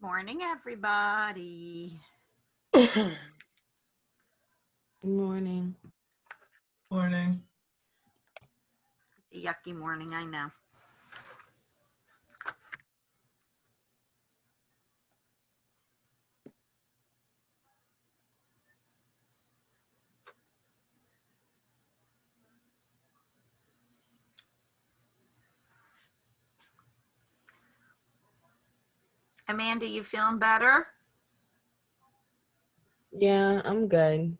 Morning, everybody. Good morning. Morning. It's a yucky morning, I know. Amanda, you feeling better? Yeah, I'm good.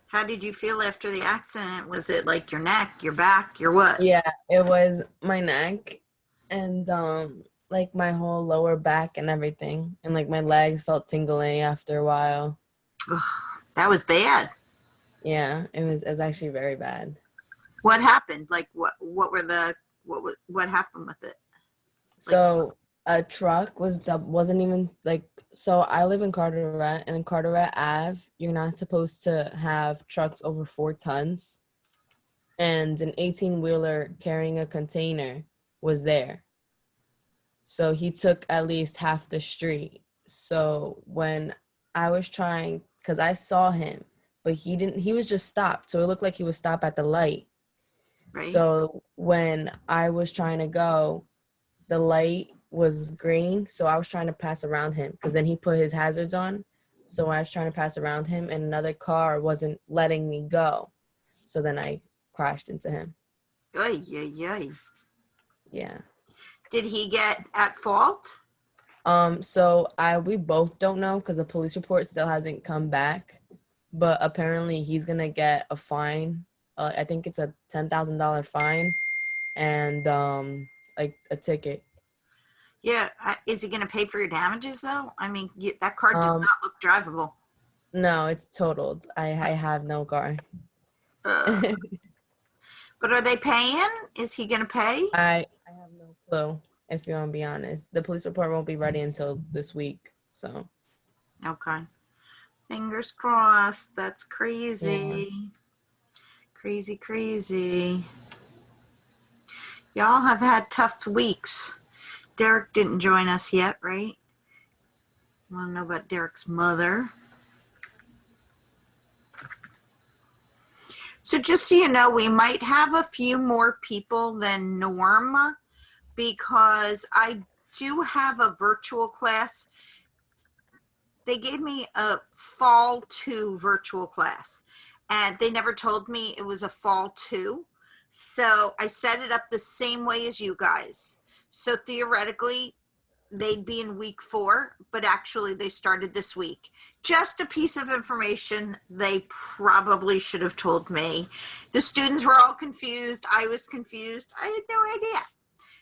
How did you feel after the accident? Was it like your neck, your back, your what? Yeah, it was my neck and like my whole lower back and everything. And like my legs felt tingling after a while. Ugh, that was bad. Yeah, it was actually very bad. What happened? Like what happened with it? So a truck wasn't even like, so I live in Carteret, and in Carteret Ave, you're not supposed to have trucks over 4 tons. And an 18-wheeler carrying a container was there. So he took at least half the street. So when I was trying, because I saw him, but he was just stopped. So it looked like he was stopped at the light. Right? So when I was trying to go, the light was green. So I was trying to pass around him because then he put his hazards on. So I was trying to pass around him and another car wasn't letting me go. So then I crashed into him. Oy, oy, oy. Yeah. Did he get at fault? So we both don't know because the police report still hasn't come back, but apparently he's gonna get a fine. I think it's a $10,000 fine and like a ticket. Yeah. Is he going to pay for your damages though? I mean, that car does Um, not look drivable. no, it's totaled. I have no car. But are they paying? Is he going to pay? I have no clue, if you want to be honest. The police report won't be ready until this week, so Okay. Fingers crossed. That's yeah. crazy. Crazy. Y'all have had tough weeks. Derek didn't join us yet, right? Want to know about Derek's mother? So just so you know, we might have a few more people than norm because I do have a virtual class. They gave me a fall 2 virtual class and they never told me it was a fall 2. So I set it up the same way as you guys. So theoretically, they'd be in week 4, but actually they started this week. Just a piece of information they probably should have told me. The students were all confused. I was confused. I had no idea.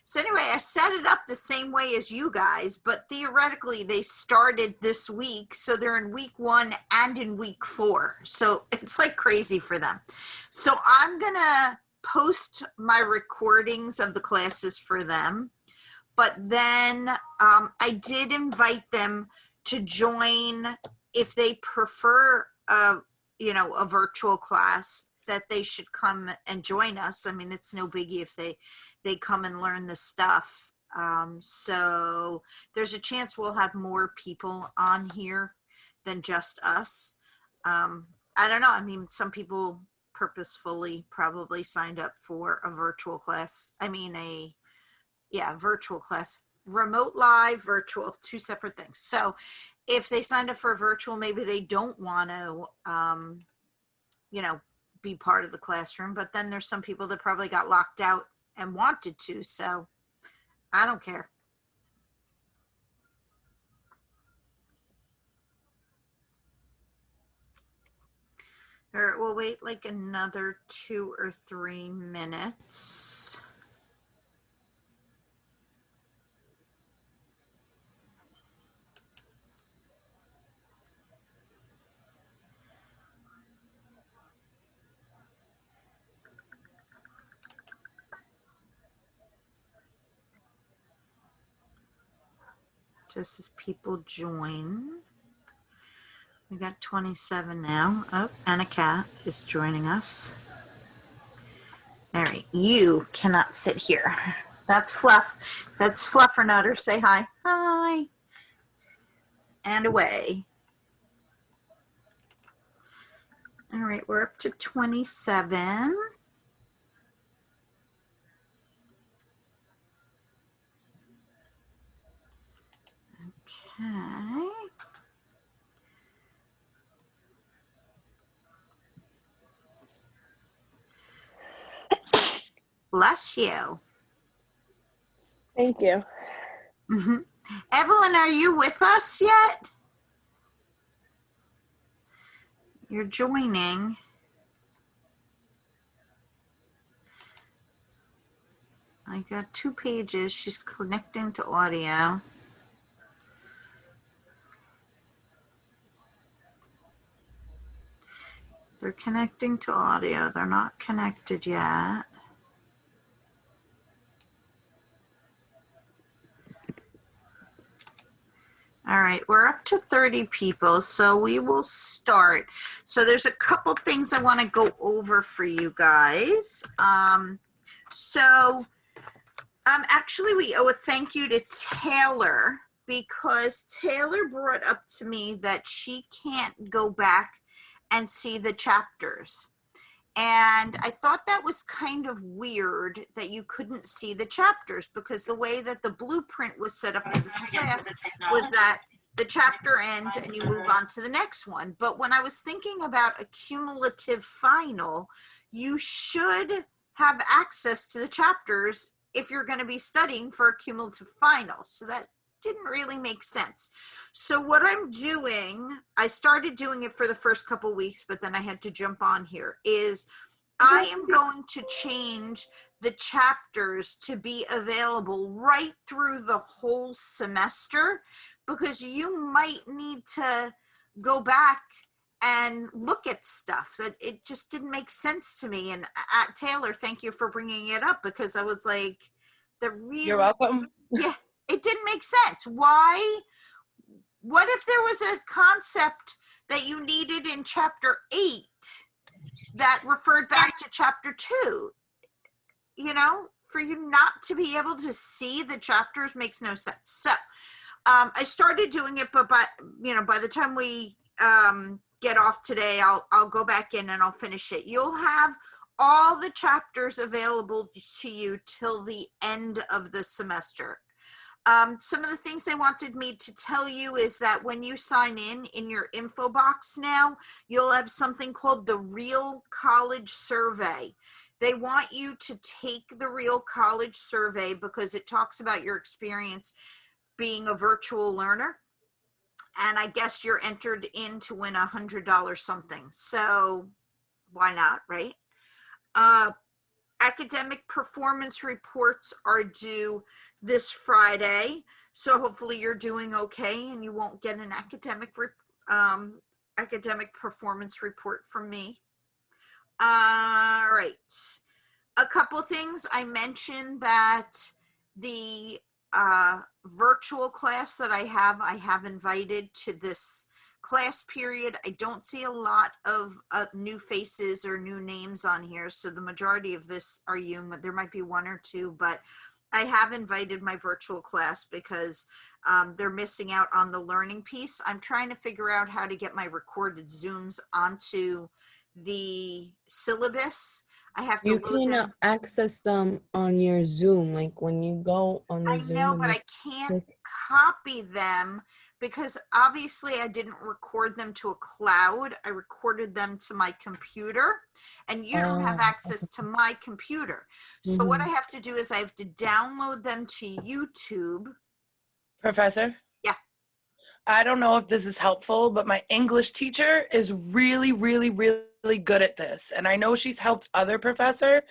So anyway, I set it up the same way as you guys, but theoretically they started this week. So they're in week 1 and in week 4. So it's like crazy for them. So I'm going to post my recordings of the classes for them. But then I did invite them to join if they prefer a virtual class, that they should come and join us. I mean, it's no biggie if they come and learn the stuff. So there's a chance we'll have more people on here than just us. I don't know. I mean, some people purposefully probably signed up for a virtual class. I mean, virtual class. Remote live, virtual, 2 separate things. So if they signed up for a virtual, maybe they don't want to, be part of the classroom. But then there's some people that probably got locked out and wanted to. So I don't care. All right, we'll wait like another 2 or 3 minutes. Just as people join. We got 27 now. Oh, and a cat is joining us. All right, you cannot sit here. That's Fluff. That's Fluffernutter. Say hi. Hi. And away. All right, we're up to 27. Okay. Bless you. Thank you. Mm-hmm. Evelyn, are you with us yet? You're joining. I got 2 pages. She's connecting to audio. They're connecting to audio. They're not connected yet. All right, we're up to 30 people, so we will start. So there's a couple things I want to go over for you guys. Actually, we owe a thank you to Taylor, because Taylor brought up to me that she can't go back and see the chapters. And I thought that was kind of weird that you couldn't see the chapters, because the way that the blueprint was set up for this class was that the chapter ends and you move on to the next one. But when I was thinking about a cumulative final, you should have access to the chapters if you're going to be studying for a cumulative final. So that didn't really make sense. So what I'm doing, I started doing it for the first couple weeks, but then I had to jump on here, is I am going to change the chapters to be available right through the whole semester, because you might need to go back and look at stuff that it just didn't make sense to me. And Taylor, thank you for bringing it up, because I was like, You're welcome. Yeah, it didn't make sense. Why? What if there was a concept that you needed in chapter 8 that referred back to chapter 2? You know, for you not to be able to see the chapters makes no sense. So I started doing it, but by the time we get off today, I'll go back in and I'll finish it. You'll have all the chapters available to you till the end of the semester. Some of the things they wanted me to tell you is that when you sign in your info box now, you'll have something called the Real College Survey. They want you to take the Real College Survey because it talks about your experience being a virtual learner. And I guess you're entered in to win $100 something. So why not, right? Academic performance reports are due this Friday. So hopefully you're doing okay and you won't get an academic performance report from me. All right. A couple of things. I mentioned that the virtual class that I have invited to this class period. I don't see a lot of new faces or new names on here, so the majority of this are you. There might be 1 or 2, but I have invited my virtual class because they're missing out on the learning piece. I'm trying to figure out how to get my recorded Zooms onto the syllabus. I have to You load can them. access them on your Zoom, like when you go on the I Zoom. know, but I can't copy them because obviously I didn't record them to a cloud. I recorded them to my computer, and you don't have access to my computer. So what I have to do is I have to download them to YouTube. Professor? Yeah. I don't know if this is helpful, but my English teacher is really, really, really good at this. And I know she's helped other professor.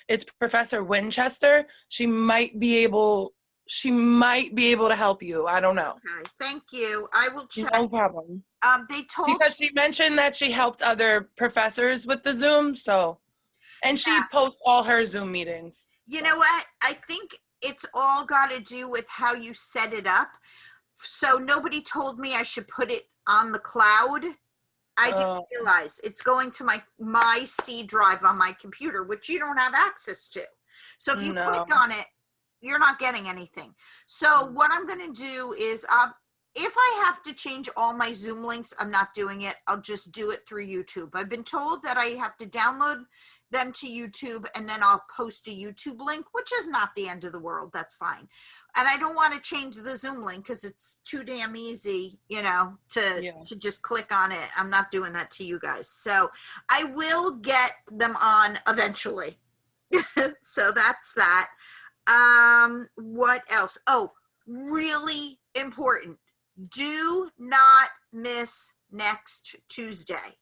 It's Professor Winchester. She might be able to help you. I don't know. Okay, thank you. I will check. No problem. They told Because she mentioned that she helped other professors with the Zoom, so, and she posts all her Zoom meetings. You know what? I think it's all got to do with how you set it up. So nobody told me I should put it on the cloud. I didn't realize it's going to my C drive on my computer, which you don't have access to. So if you click on it, you're not getting anything. So what I'm going to do is, if I have to change all my Zoom links, I'm not doing it. I'll just do it through YouTube. I've been told that I have to download them to YouTube and then I'll post a YouTube link, which is not the end of the world. That's fine. And I don't want to change the Zoom link because it's too damn easy, you know, to just click on it. I'm not doing that to you guys. So I will get them on eventually. So that's that. What else? Oh, really important. Do not miss next Tuesday.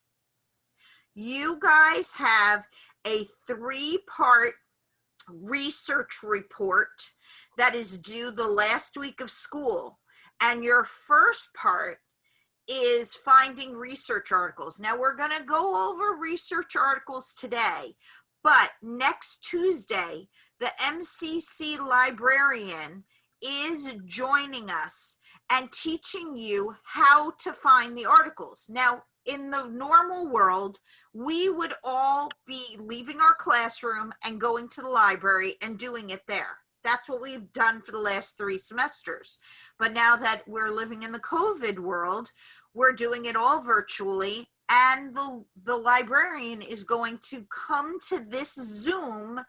You guys have a 3-part research report that is due the last week of school. And your first part is finding research articles. Now we're going to go over research articles today, but next Tuesday, the MCC librarian is joining us and teaching you how to find the articles. Now, in the normal world, we would all be leaving our classroom and going to the library and doing it there. That's what we've done for the last 3 semesters. But now that we're living in the COVID world, we're doing it all virtually, and the librarian is going to come to this Zoom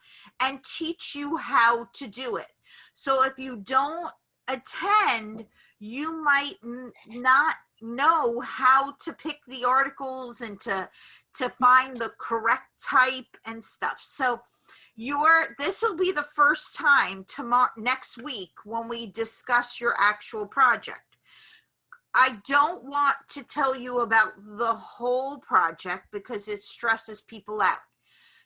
and teach you how to do it. So if you don't attend, you might not know how to pick the articles and to find the correct type and stuff. So this will be the first time next week when we discuss your actual project. I don't want to tell you about the whole project because it stresses people out.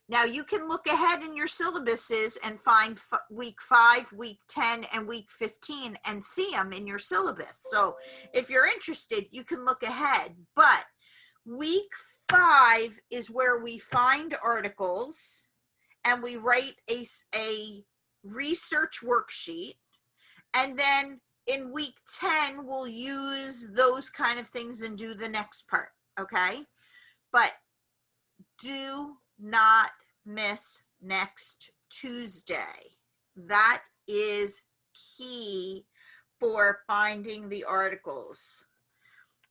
Now you can look ahead in your syllabuses and find week 5, week 10, and week 15 and see them in your syllabus. So if you're interested, you can look ahead. But week 5 is where we find articles and we write a research worksheet. And then in week 10, we'll use those kind of things and do the next part, okay? But do not miss next Tuesday. That is key for finding the articles.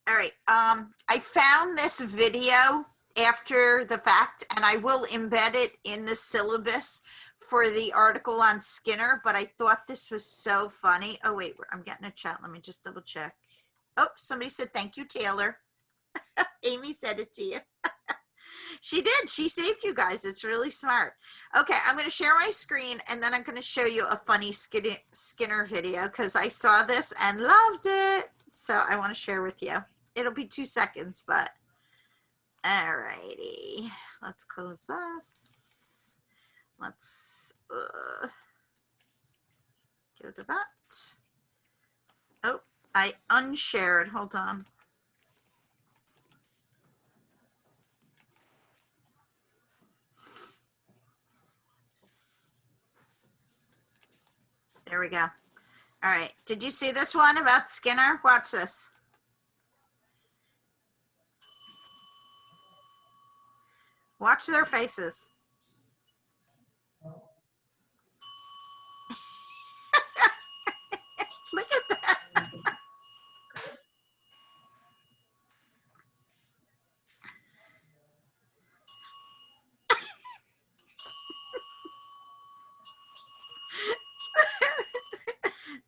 All right, I found this video after the fact, and I will embed it in the syllabus for the article on Skinner, but I thought this was so funny. Oh, wait, I'm getting a chat. Let me just double check. Oh, somebody said, thank you, Taylor. Amy said it to you. She did. She saved you guys. It's really smart. Okay, I'm going to share my screen, and then I'm going to show you a funny Skinner video because I saw this and loved it. So I want to share with you. It'll be 2 seconds, but all righty. Let's close this. Let's go to that. Oh, I unshared. Hold on. There we go. All right. Did you see this one about Skinner? Watch this. Watch their faces. Look at that.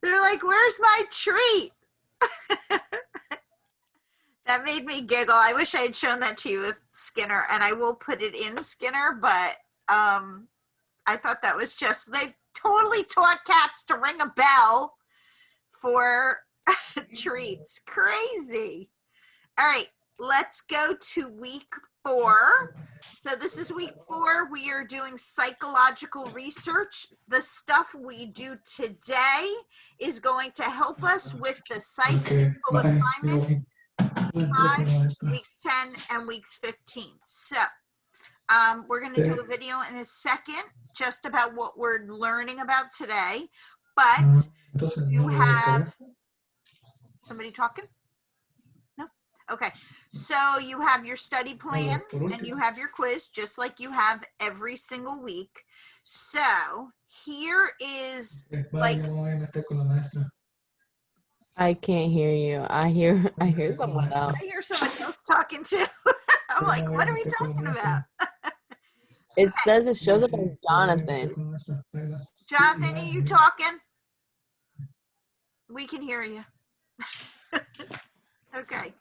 They're like, where's my treat? That made me giggle. I wish I had shown that to you with Skinner, and I will put it in Skinner, but I thought that was just, they totally taught cats to ring a bell for treats. Crazy. All right, let's go to week 4. So this is week 4. We are doing psychological research. The stuff we do today is going to help us with the psych info assignment, 5, weeks 10, and weeks 15. So we're going to do a video in a second just about what we're learning about today. But you have somebody talking? No? Okay, so you have your study plan and you have your quiz, just like you have every single week. So here is like, I can't hear you. I hear someone else. I hear someone else talking too. I'm like, what are we talking about? It says it shows up as Jonathan. Jonathan, are you talking? We can hear you. Okay.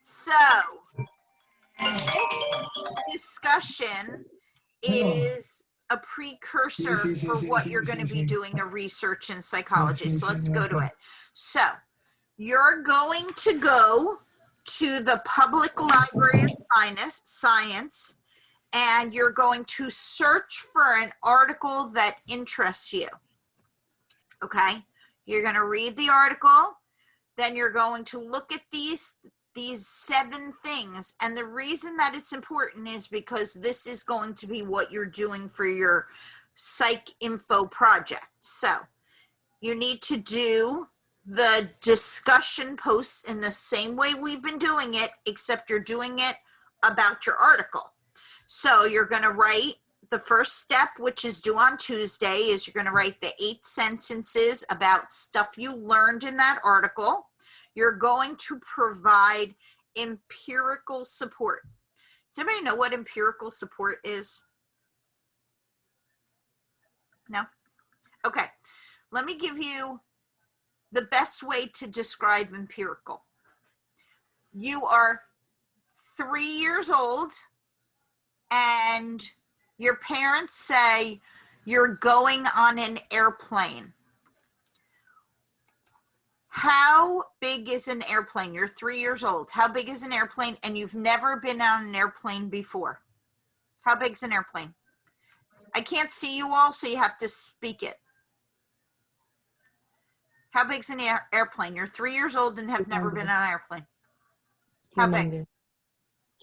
So this discussion is a precursor for what you're going to be doing a research in psychology. So let's go to it. So you're going to go to the Public Library of Science, and you're going to search for an article that interests you. Okay? You're going to read the article, then you're going to look at these 7 things. And the reason that it's important is because this is going to be what you're doing for your psych info project. So you need to do the discussion posts in the same way we've been doing it, except you're doing it about your article. So you're going to write the first step, which is due on Tuesday, is you're going to write the 8 sentences about stuff you learned in that article. You're going to provide empirical support. Does anybody know what empirical support is? No? Okay. Let me give you the best way to describe empirical. You are 3 years old and your parents say you're going on an airplane. How big is an airplane? You're 3 years old. How big is an airplane? And you've never been on an airplane before. How big is an airplane? I can't see you all, so you have to speak it. How big's an airplane? You're 3 years old and have never been on an airplane. How big?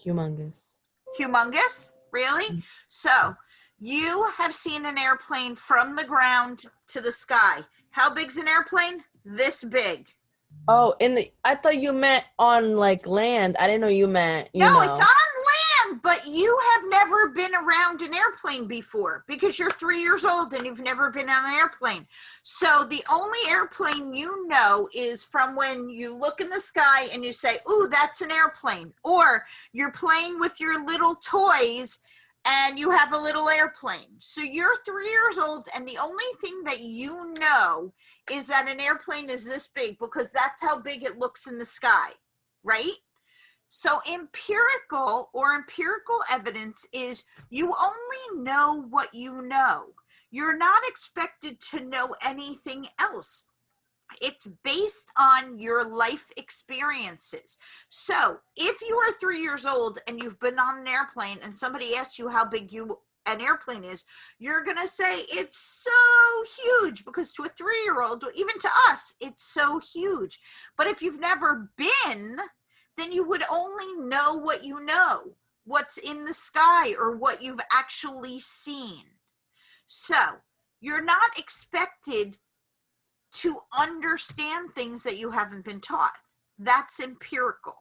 Humongous. Humongous? Really? So you have seen an airplane from the ground to the sky. How big's an airplane? This big. Oh, I thought you meant on like land. I didn't know you meant, No, it's on land, but you have never been around an airplane before because you're 3 years old and you've never been on an airplane. So the only airplane you know is from when you look in the sky and you say, ooh, that's an airplane. Or you're playing with your little toys and you have a little airplane. So you're 3 years old and the only thing that you know is that an airplane is this big because that's how big it looks in the sky, right? So empirical evidence is you only know what you know. You're not expected to know anything else. It's based on your life experiences. So if you are 3 years old and you've been on an airplane and somebody asks you how big an airplane is, you're going to say it's so huge because to a 3-year-old, even to us, it's so huge. But if you've never been, then you would only know what you know, what's in the sky or what you've actually seen. So you're not expected to understand things that you haven't been taught. That's empirical.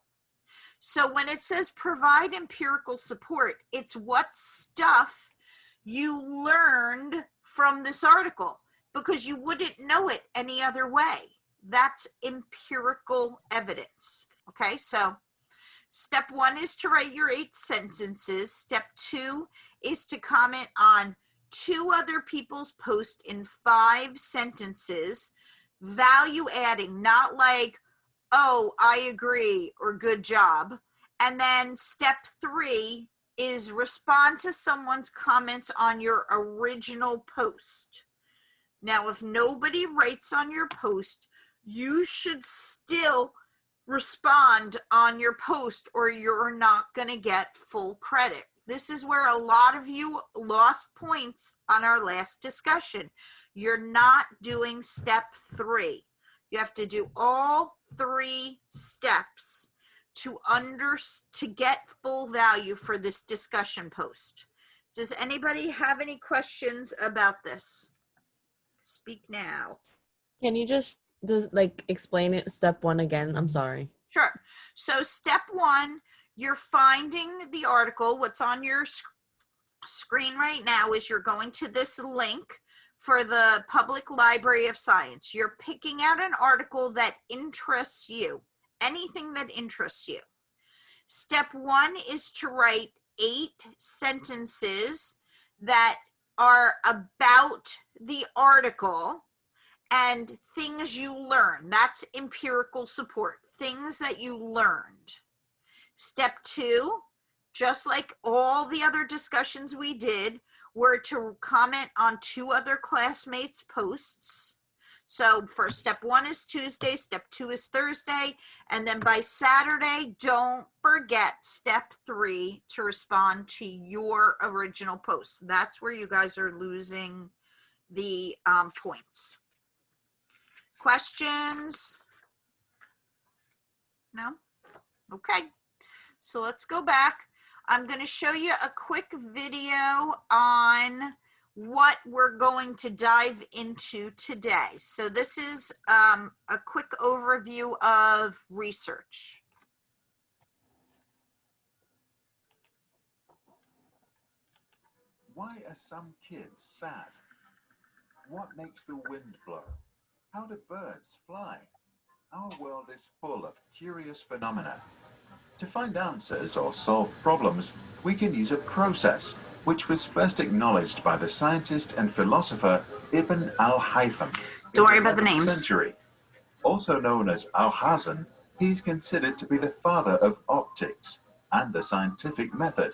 So when it says provide empirical support, it's what stuff you learned from this article because you wouldn't know it any other way. That's empirical evidence. Okay, so step 1 is to write your 8 sentences. Step 2 is to comment on 2 other people's posts in 5 sentences, value adding, not like, oh, I agree or good job. And then step 3 is respond to someone's comments on your original post. Now, if nobody writes on your post, you should still respond on your post or you're not going to get full credit. This is where a lot of you lost points on our last discussion. You're not doing step 3. You have to do all 3 steps to get full value for this discussion post. Does anybody have any questions about this? Speak now. Can you just like explain it step 1 again? I'm sorry. Sure. So step one, you're finding the article. What's on your screen right now is you're going to this link for the Public Library of Science. You're picking out an article that interests you, anything that interests you. Step one is to write 8 sentences that are about the article and things you learn. That's empirical support, things that you learned. Step two, just like all the other discussions we did, were to comment on 2 other classmates' posts. So for step one is Tuesday, step 2 is Thursday, and then by Saturday, don't forget step 3 to respond to your original post. That's where you guys are losing the points. Questions? No? Okay. So let's go back. I'm going to show you a quick video on what we're going to dive into today. So this is a quick overview of research. Why are some kids sad? What makes the wind blow? How do birds fly? Our world is full of curious phenomena. To find answers or solve problems, we can use a process which was first acknowledged by the scientist and philosopher Ibn al-Haytham Don't worry in about the 11th names. century. Also known as Alhazen, he is considered to be the father of optics and the scientific method.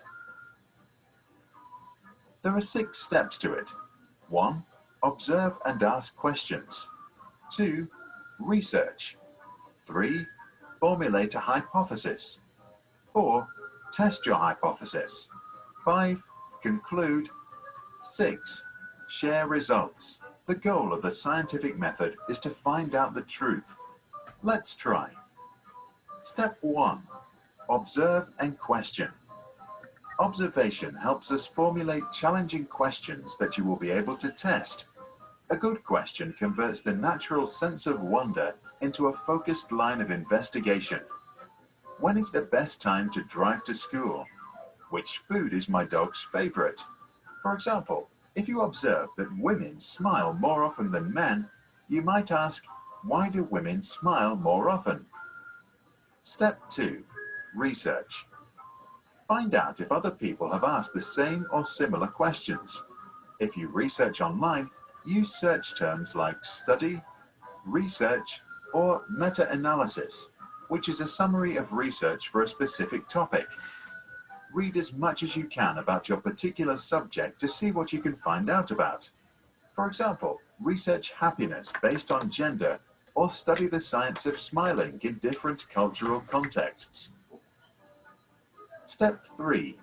There are 6 steps to it. 1. Observe and ask questions. 2. Research. 3. Formulate a hypothesis. 4. Test your hypothesis. 5. Conclude. 6. Share results. The goal of the scientific method is to find out the truth. Let's try. Step 1. Observe and question. Observation helps us formulate challenging questions that you will be able to test. A good question converts the natural sense of wonder into a focused line of investigation. When is the best time to drive to school? Which food is my dog's favorite? For example, if you observe that women smile more often than men, you might ask, why do women smile more often? Step 2. Research. Find out if other people have asked the same or similar questions. If you research online, use search terms like study, research, or meta-analysis, which is a summary of research for a specific topic. Read as much as you can about your particular subject to see what you can find out about. For example, research happiness based on gender, or study the science of smiling in different cultural contexts. Step 3.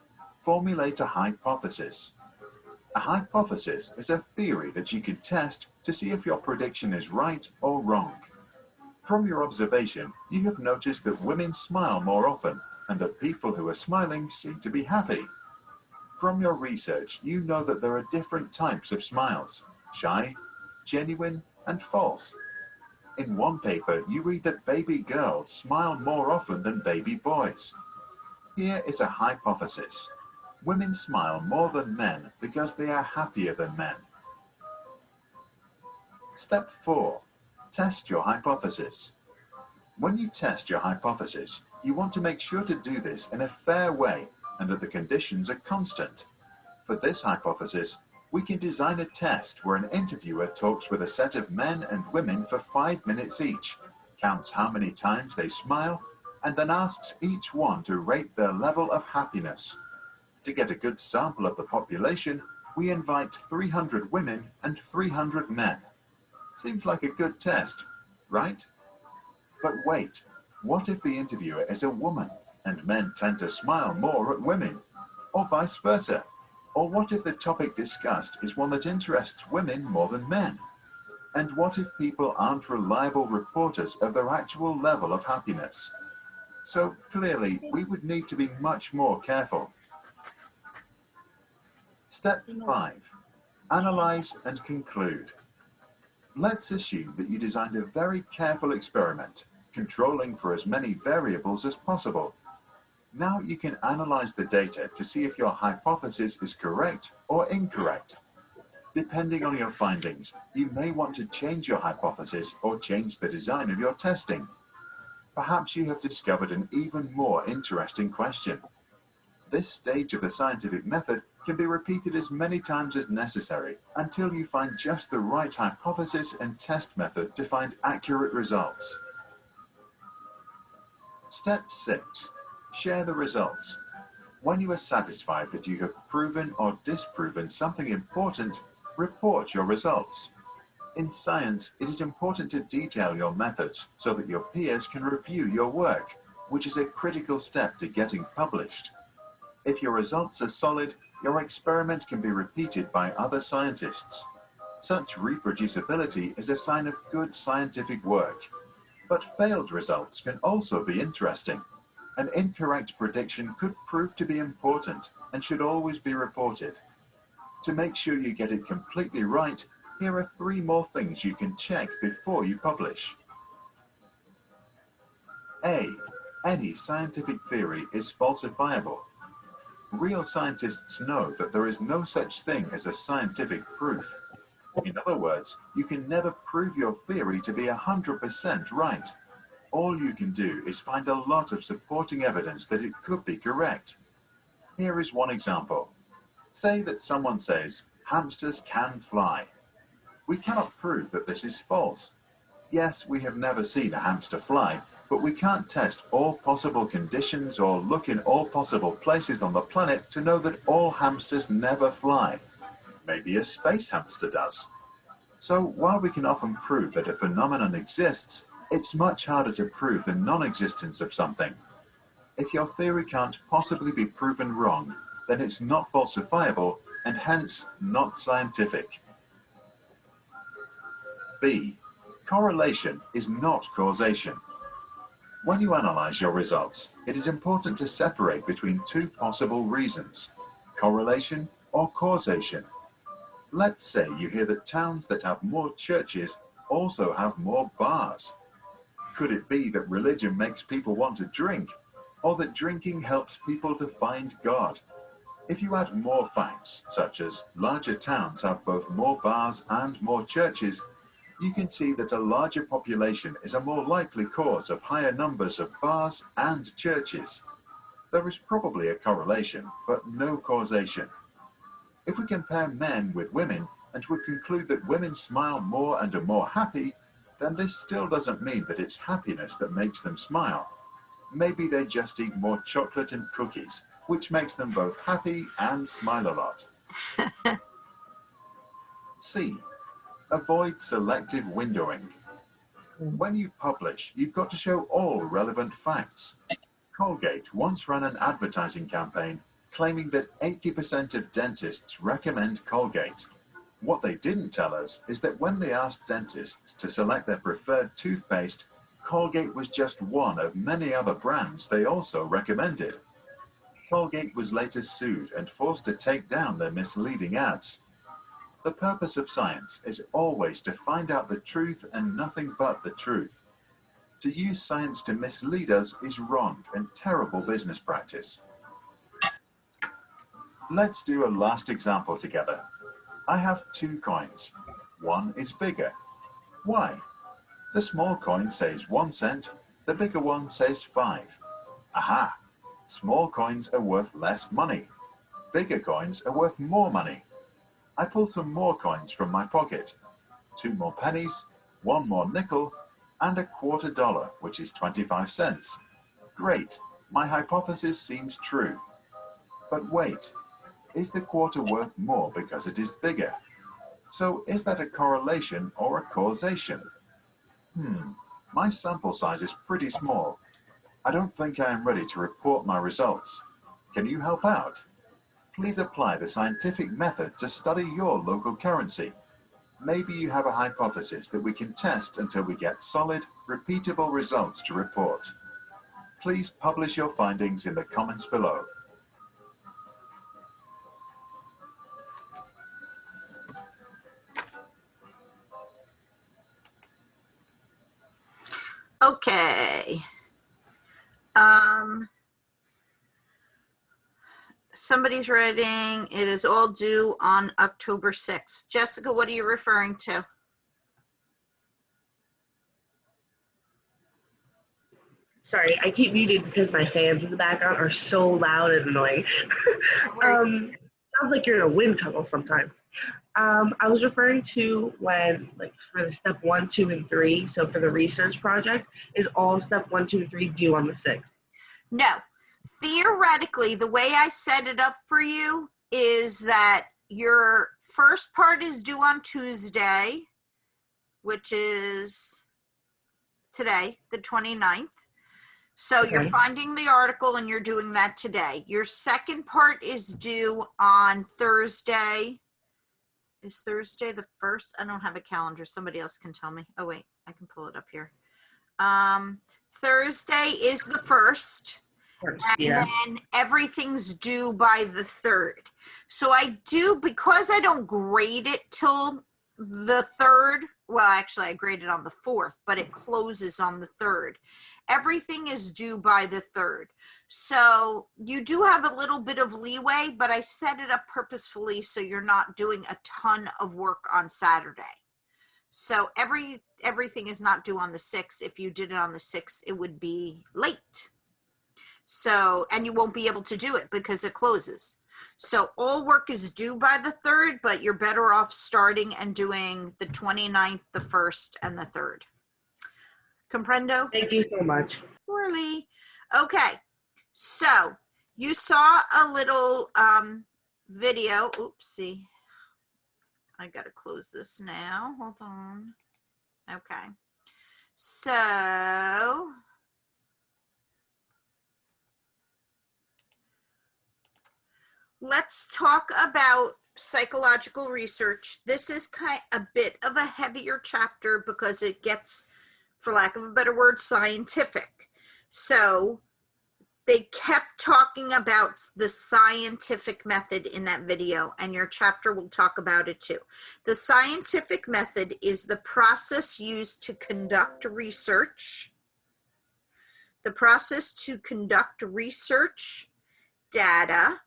Formulate a hypothesis. A hypothesis is a theory that you can test to see if your prediction is right or wrong. From your observation, you have noticed that women smile more often and that people who are smiling seem to be happy. From your research, you know that there are different types of smiles: shy, genuine, and false. In one paper, you read that baby girls smile more often than baby boys. Here is a hypothesis. Women smile more than men because they are happier than men. Step 4. Test your hypothesis. When you test your hypothesis, you want to make sure to do this in a fair way and that the conditions are constant. For this hypothesis, we can design a test where an interviewer talks with a set of men and women for 5 minutes each, counts how many times they smile, and then asks each one to rate their level of happiness. To get a good sample of the population, we invite 300 women and 300 men. Seems like a good test, right? But wait, what if the interviewer is a woman and men tend to smile more at women? Or vice versa? Or what if the topic discussed is one that interests women more than men? And what if people aren't reliable reporters of their actual level of happiness? So clearly, we would need to be much more careful. Step 5. Analyze and conclude. Let's assume that you designed a very careful experiment controlling for as many variables as possible. Now you can analyze the data to see if your hypothesis is correct or incorrect. Depending on your findings, you may want to change your hypothesis or change the design of your testing. Perhaps you have discovered an even more interesting question. This stage of the scientific method can be repeated as many times as necessary until you find just the right hypothesis and test method to find accurate results. Step 6. Share the results. When you are satisfied that you have proven or disproven something important, report your results. In science, it is important to detail your methods so that your peers can review your work, which is a critical step to getting published. If your results are solid, your experiment can be repeated by other scientists. Such reproducibility is a sign of good scientific work. But failed results can also be interesting. An incorrect prediction could prove to be important and should always be reported. To make sure you get it completely right, here are 3 more things you can check before you publish. A. Any scientific theory is falsifiable. Real scientists know that there is no such thing as a scientific proof. In other words, you can never prove your theory to be 100% right. All you can do is find a lot of supporting evidence that it could be correct. Here is one example. Say that someone says, hamsters can fly. We cannot prove that this is false. Yes, we have never seen a hamster fly, but we can't test all possible conditions or look in all possible places on the planet to know that all hamsters never fly. Maybe a space hamster does. So while we can often prove that a phenomenon exists, it's much harder to prove the non-existence of something. If your theory can't possibly be proven wrong, then it's not falsifiable and hence not scientific. B. Correlation is not causation. When you analyze your results, it is important to separate between 2 possible reasons, correlation or causation. Let's say you hear that towns that have more churches also have more bars. Could it be that religion makes people want to drink, or that drinking helps people to find God? If you add more facts, such as larger towns have both more bars and more churches, you can see that a larger population is a more likely cause of higher numbers of bars and churches. There is probably a correlation, but no causation. If we compare men with women and would conclude that women smile more and are more happy, then this still doesn't mean that it's happiness that makes them smile. Maybe they just eat more chocolate and cookies, which makes them both happy and smile a lot. C. Avoid selective windowing. When you publish, you've got to show all relevant facts. Colgate once ran an advertising campaign claiming that 80% of dentists recommend Colgate. What they didn't tell us is that when they asked dentists to select their preferred toothpaste, Colgate was just one of many other brands they also recommended. Colgate was later sued and forced to take down their misleading ads. The purpose of science is always to find out the truth and nothing but the truth. To use science to mislead us is wrong and terrible business practice. Let's do a last example together. I have 2 coins. One is bigger. Why? The small coin says 1 cent, the bigger one says 5. Aha! Small coins are worth less money. Bigger coins are worth more money. I pull some more coins from my pocket. 2 more pennies, 1 more nickel, and a $0.25, which is 25 cents. Great, my hypothesis seems true. But wait, is the quarter worth more because it is bigger? So is that a correlation or a causation? My sample size is pretty small. I don't think I am ready to report my results. Can you help out? Please apply the scientific method to study your local currency. Maybe you have a hypothesis that we can test until we get solid, repeatable results to report. Please publish your findings in the comments below. Okay. Somebody's writing, it is all due on October 6th. Jessica, what are you referring to? Sorry, I keep muting because my fans in the background are so loud and annoying. Sounds like you're in a wind tunnel sometimes. I was referring to when, like, for the step 1, 2, and 3, so for the research project, is all step 1, 2, and 3 due on the 6th? No. Theoretically, the way I set it up for you is that your first part is due on Tuesday, which is today, the 29th. So Okay. you're finding the article and you're doing that today. Your second part is due on Thursday. Is Thursday the 1st? I don't have a calendar. Somebody else can tell me. Oh, wait, I can pull it up here. Thursday is the 1st. And Yeah. then everything's due by the 3rd. So I do, because I don't grade it till the 3rd. Well, actually, I grade it on the 4th, but it closes on the 3rd. Everything is due by the 3rd. So you do have a little bit of leeway, but I set it up purposefully so you're not doing a ton of work on Saturday. So everything is not due on the 6th. If you did it on the 6th, it would be late. So, and you won't be able to do it because it closes. So all work is due by the 3rd, but you're better off starting and doing the 29th, the 1st, and the 3rd. Comprendo? Thank you so much. Poorly. Okay. So you saw a little video. Oopsie. I got to close this now. Hold on. Okay. So let's talk about psychological research. This is a bit of a heavier chapter because it gets, for lack of a better word, scientific. So they kept talking about the scientific method in that video, and your chapter will talk about it too. The scientific method is the process used to conduct research. The process to conduct research data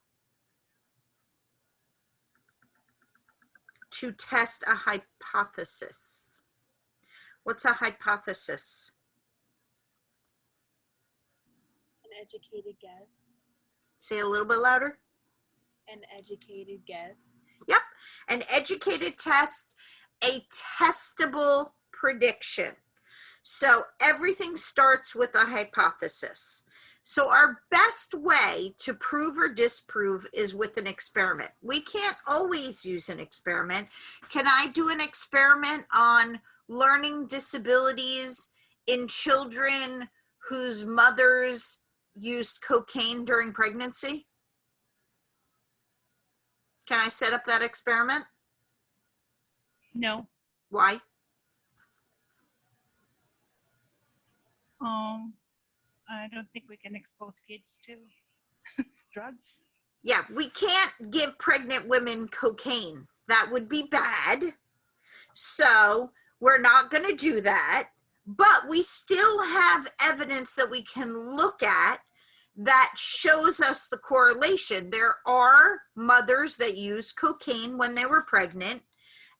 to test a hypothesis. What's a hypothesis? An educated guess. Say a little bit louder. An educated guess. Yep, an educated test, a testable prediction. So everything starts with a hypothesis. So our best way to prove or disprove is with an experiment. We can't always use an experiment. Can I do an experiment on learning disabilities in children whose mothers used cocaine during pregnancy? Can I set up that experiment? No. Why? I don't think we can expose kids to drugs. Yeah, we can't give pregnant women cocaine. That would be bad. So we're not going to do that. But we still have evidence that we can look at that shows us the correlation. There are mothers that use cocaine when they were pregnant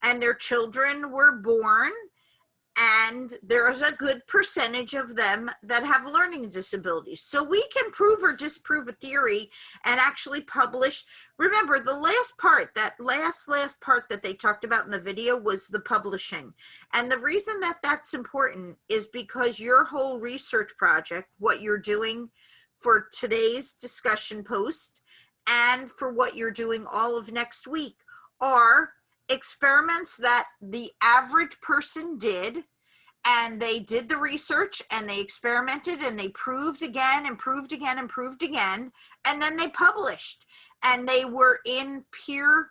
and their children were born, and there's a good percentage of them that have learning disabilities. So we can prove or disprove a theory and actually publish. Remember, the last part, that last part that they talked about in the video was the publishing. And the reason that that's important is because your whole research project, what you're doing for today's discussion post and for what you're doing all of next week, are experiments that the average person did, and they did the research and they experimented and they proved again and proved again and proved again, and then they published, and they were in peer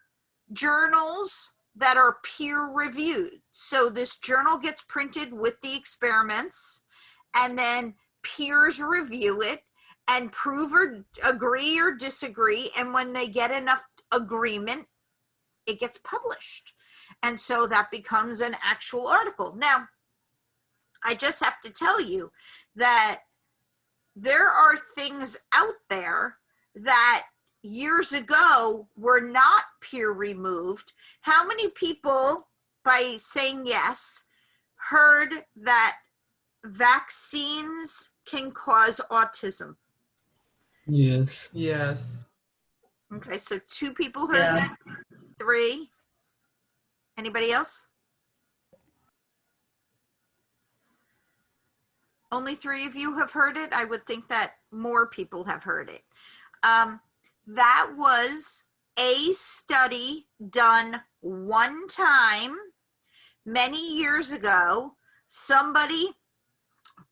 journals that are peer reviewed. So this journal gets printed with the experiments, and then peers review it and prove or agree or disagree, and when they get enough agreement, it gets published. And so that becomes an actual article. Now, I just have to tell you that there are things out there that years ago were not peer removed. How many people, by saying yes, heard that vaccines can cause autism? Yes. Yes. Okay, so 2 people heard Yeah. that. 3. Anybody else? Only 3 of you have heard it. I would think that more people have heard it. That was a study done one time many years ago. Somebody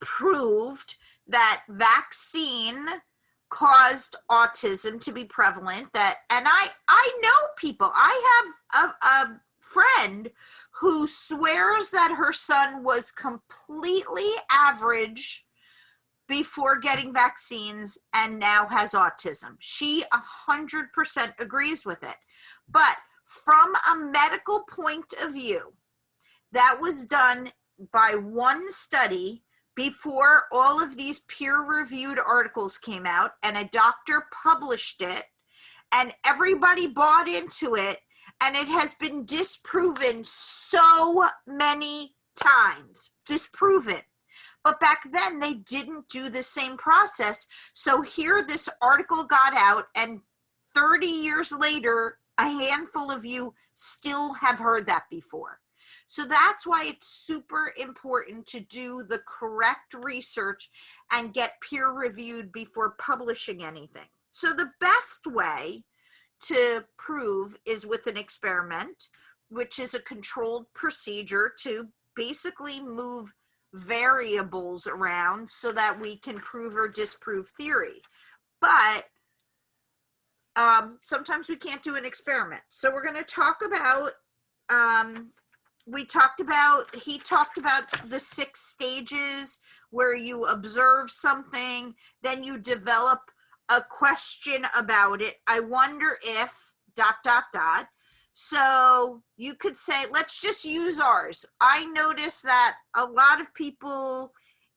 proved that vaccine caused autism to be prevalent. And I know people. I have a friend who swears that her son was completely average before getting vaccines and now has autism. She 100% agrees with it. But from a medical point of view, that was done by one study before all of these peer-reviewed articles came out, and a doctor published it, and everybody bought into it, and it has been disproven so many times. Disproven. But back then they didn't do the same process. So here this article got out, and 30 years later, a handful of you still have heard that before. So that's why it's super important to do the correct research and get peer reviewed before publishing anything. So the best way to prove is with an experiment, which is a controlled procedure to basically move variables around so that we can prove or disprove theory. But sometimes we can't do an experiment. So we're going to talk about, he talked about the 6 stages where you observe something, then you develop a question about it. I wonder if ... So you could say, let's just use ours. I noticed that a lot of people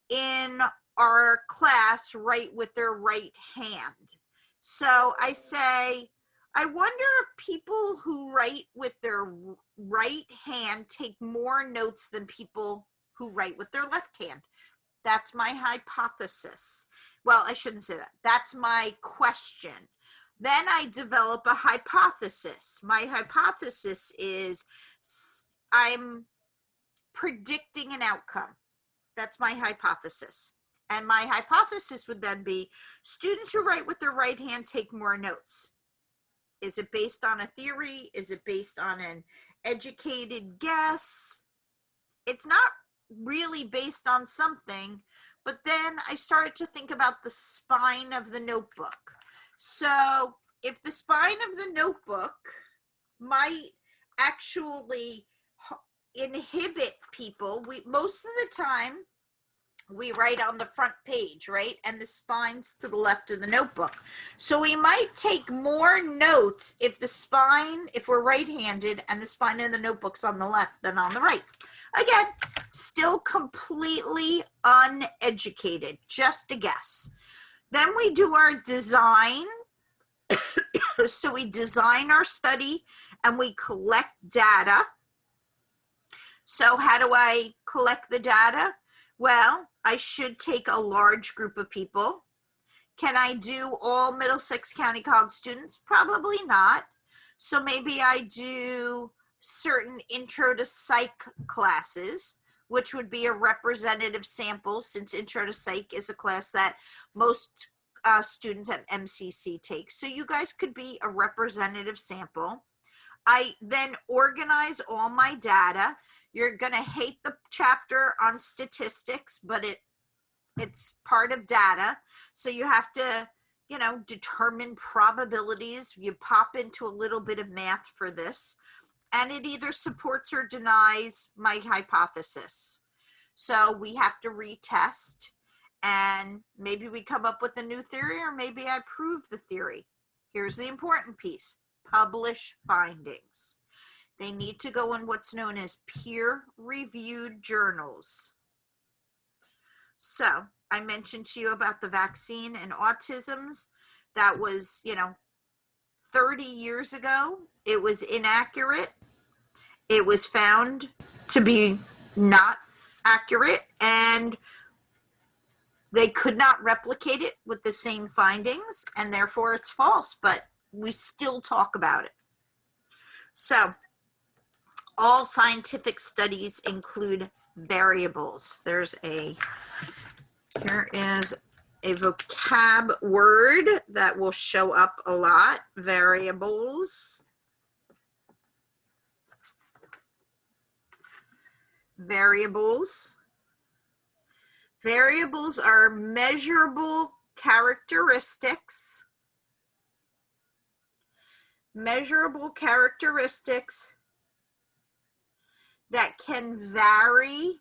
in our class write with their right hand. So I say, I wonder if people who write with their right hand take more notes than people who write with their left hand. That's my hypothesis. Well, I shouldn't say that. That's my question. Then I develop a hypothesis. My hypothesis is I'm predicting an outcome. That's my hypothesis. And my hypothesis would then be students who write with their right hand take more notes. Is it based on a theory? Is it based on an educated guess? It's not really based on something, but then I started to think about the spine of the notebook. So if the spine of the notebook might actually inhibit people, most of the time we write on the front page, right? And the spine's to the left of the notebook. So we might take more notes if we're right-handed and the spine of the notebook's on the left than on the right. Again, still completely uneducated, just a guess. Then we do our design. So we design our study and we collect data. So how do I collect the data? Well, I should take a large group of people. Can I do all Middlesex County College students? Probably not. So maybe I do certain intro to psych classes, which would be a representative sample, since intro to psych is a class that most students at MCC take. So you guys could be a representative sample. I then organize all my data. You're going to hate the chapter on statistics, but it's part of data. So you have to, determine probabilities. You pop into a little bit of math for this, and it either supports or denies my hypothesis. So we have to retest, and maybe we come up with a new theory, or maybe I prove the theory. Here's the important piece: publish findings. They need to go in what's known as peer-reviewed journals. So I mentioned to you about the vaccine and autisms. That was, 30 years ago. It was inaccurate. It was found to be not accurate, and they could not replicate it with the same findings, and therefore it's false, but we still talk about it. So, all scientific studies include variables. Here is a vocab word that will show up a lot. Variables. Variables. Variables are measurable characteristics. Measurable characteristics that can vary,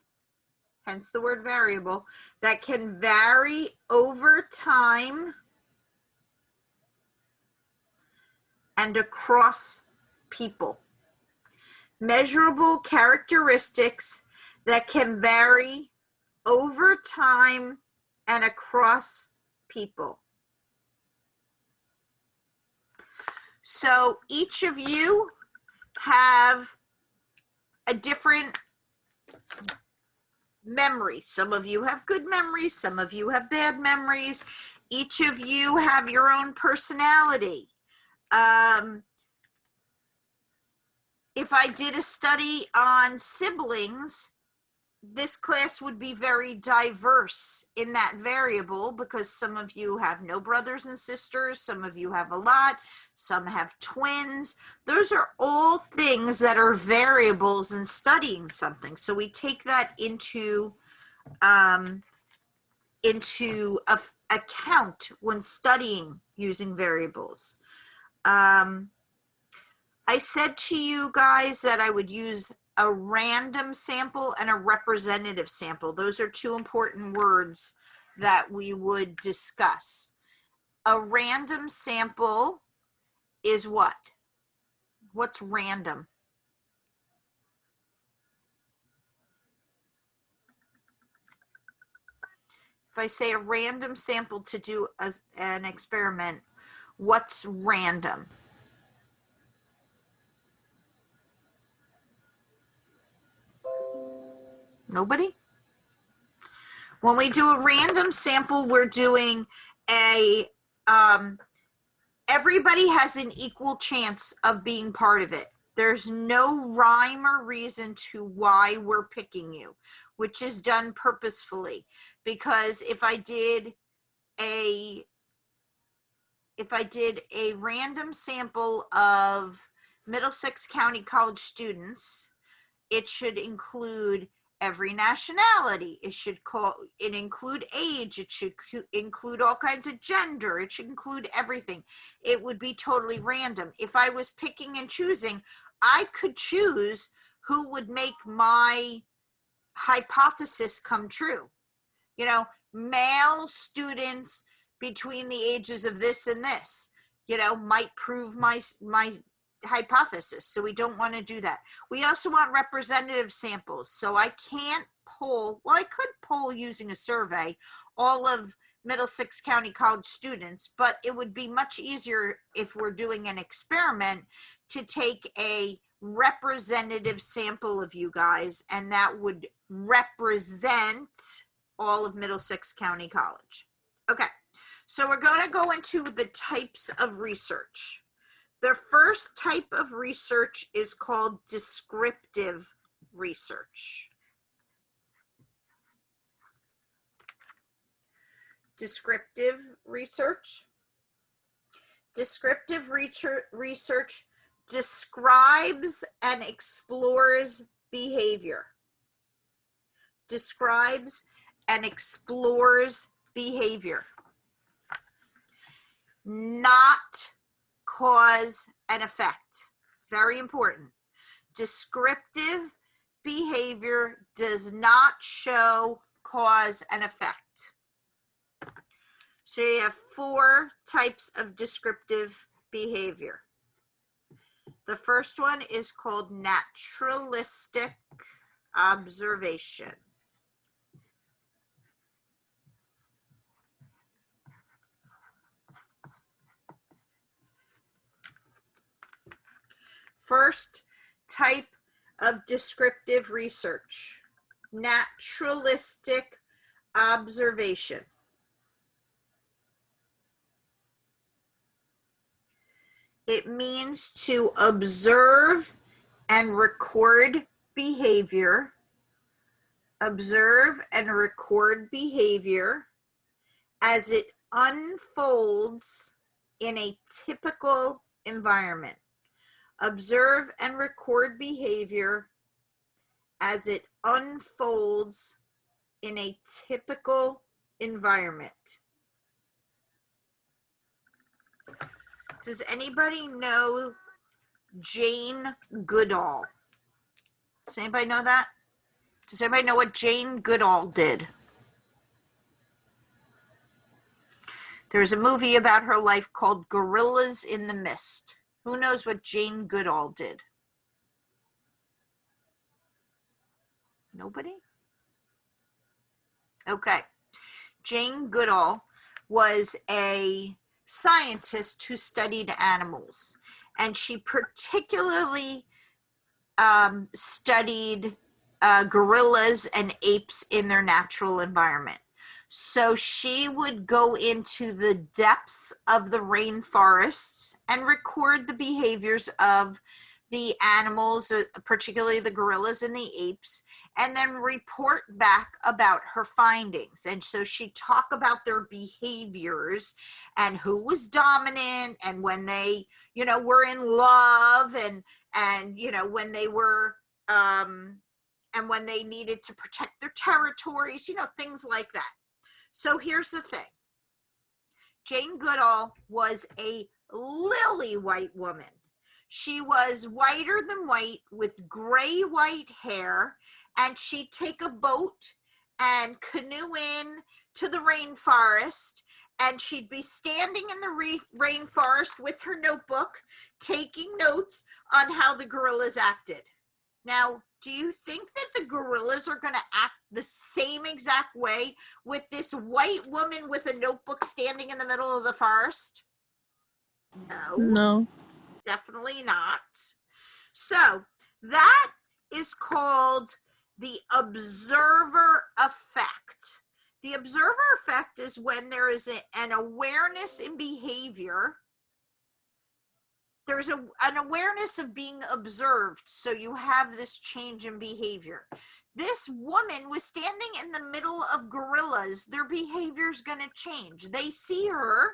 hence the word variable, that can vary over time and across people. Measurable characteristics that can vary over time and across people. So each of you have a different memory. Some of you have good memories, some of you have bad memories. Each of you have your own personality. If I did a study on siblings, this class would be very diverse in that variable, because some of you have no brothers and sisters, some of you have a lot, some have twins. Those are all things that are variables in studying something. So we take that into account when studying using variables. I said to you guys that I would use a random sample and a representative sample. Those are two important words that we would discuss. A random sample is what? What's random? If I say a random sample to do an experiment, what's random? Nobody? When we do a random sample, we're doing everybody has an equal chance of being part of it. There's no rhyme or reason to why we're picking you, which is done purposefully. Because if I did a random sample of Middlesex County College students, it should include every nationality. It should include age. It should include all kinds of gender. It should include everything. It would be totally random. If I was picking and choosing, I could choose who would make my hypothesis come true. Male students between the ages of this and this, might prove my hypothesis. So we don't want to do that. We also want representative samples. So I can't poll, well, I could poll using a survey all of Middlesex County College students, but it would be much easier if we're doing an experiment to take a representative sample of you guys, and that would represent all of Middlesex County College. Okay, so we're going to go into the types of research. The first type of research is called descriptive research. Descriptive research. Descriptive research describes and explores behavior. Describes and explores behavior. Not cause and effect. Very important. Descriptive behavior does not show cause and effect. So you have 4 types of descriptive behavior. The first one is called naturalistic observation. First type of descriptive research, naturalistic observation. It means to observe and record behavior. Observe and record behavior as it unfolds in a typical environment. Observe and record behavior as it unfolds in a typical environment. Does anybody know Jane Goodall? Does anybody know that? Does anybody know what Jane Goodall did? There's a movie about her life called Gorillas in the Mist. Who knows what Jane Goodall did? Nobody? Okay. Jane Goodall was a scientist who studied animals, and she particularly studied gorillas and apes in their natural environment. So she would go into the depths of the rainforests and record the behaviors of the animals, particularly the gorillas and the apes, and then report back about her findings. And so she'd talk about their behaviors and who was dominant, and when they, were in love, and when they were, and when they needed to protect their territories, things like that. So here's the thing. Jane Goodall was a lily white woman. She was whiter than white with gray white hair, and she'd take a boat and canoe in to the rainforest, and she'd be standing in the rainforest with her notebook, taking notes on how the gorillas acted. Now, do you think that the gorillas are going to act the same exact way with this white woman with a notebook standing in the middle of the forest? No. Definitely not. So that is called the observer effect. The observer effect is when there is an awareness in behavior. There's an awareness of being observed, so you have this change in behavior. This woman was standing in the middle of gorillas. Their behavior is going to change. They see her.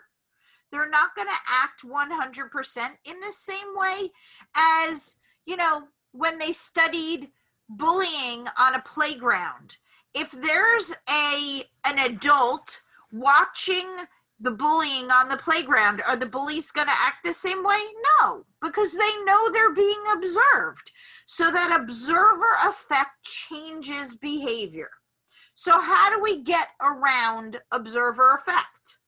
They're not going to act 100% in the same way as, when they studied bullying on a playground. If there's an adult watching the bullying on the playground, are the bullies going to act the same way? No, because they know they're being observed. So that observer effect changes behavior. So how do we get around observer effect?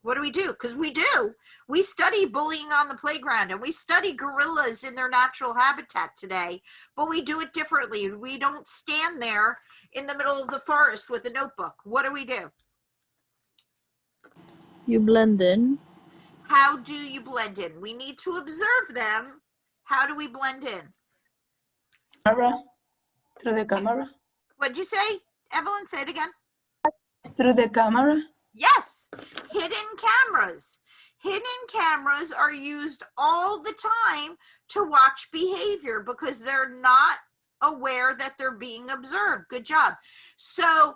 What do we do? Because we study bullying on the playground, and we study gorillas in their natural habitat today, but we do it differently. We don't stand there in the middle of the forest with a notebook. What do? You blend in. How do you blend in? We need to observe them. How do we blend in? Camera. Through the camera. What'd you say, Evelyn? Say it again. Through the camera. Yes, hidden cameras. Hidden cameras are used all the time to watch behavior because they're not aware that they're being observed. Good job. So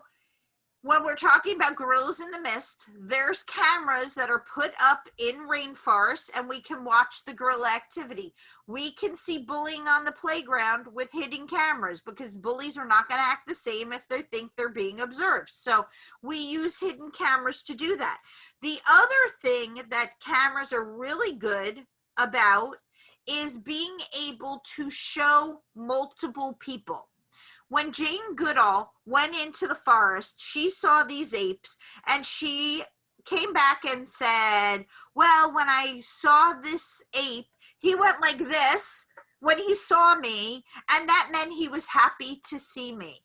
when we're talking about gorillas in the mist, there's cameras that are put up in rainforests, and we can watch the gorilla activity. We can see bullying on the playground with hidden cameras because bullies are not going to act the same if they think they're being observed. So we use hidden cameras to do that. The other thing that cameras are really good about is being able to show multiple people. When Jane Goodall went into the forest, she saw these apes, and she came back and said, well, when I saw this ape, he went like this when he saw me, and that meant he was happy to see me.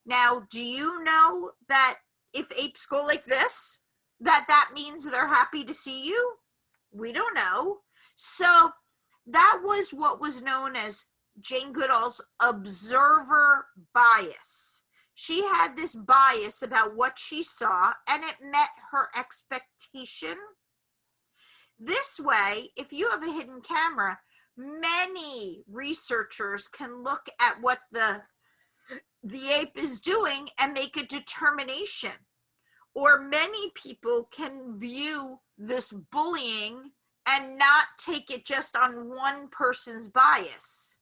Now, do you know that if apes go like this, that means they're happy to see you? We don't know. So that was what was known as Jane Goodall's observer bias. She had this bias about what she saw, and it met her expectation. This way, if you have a hidden camera, many researchers can look at what the ape is doing and make a determination. Or many people can view this bullying and not take it just on one person's bias.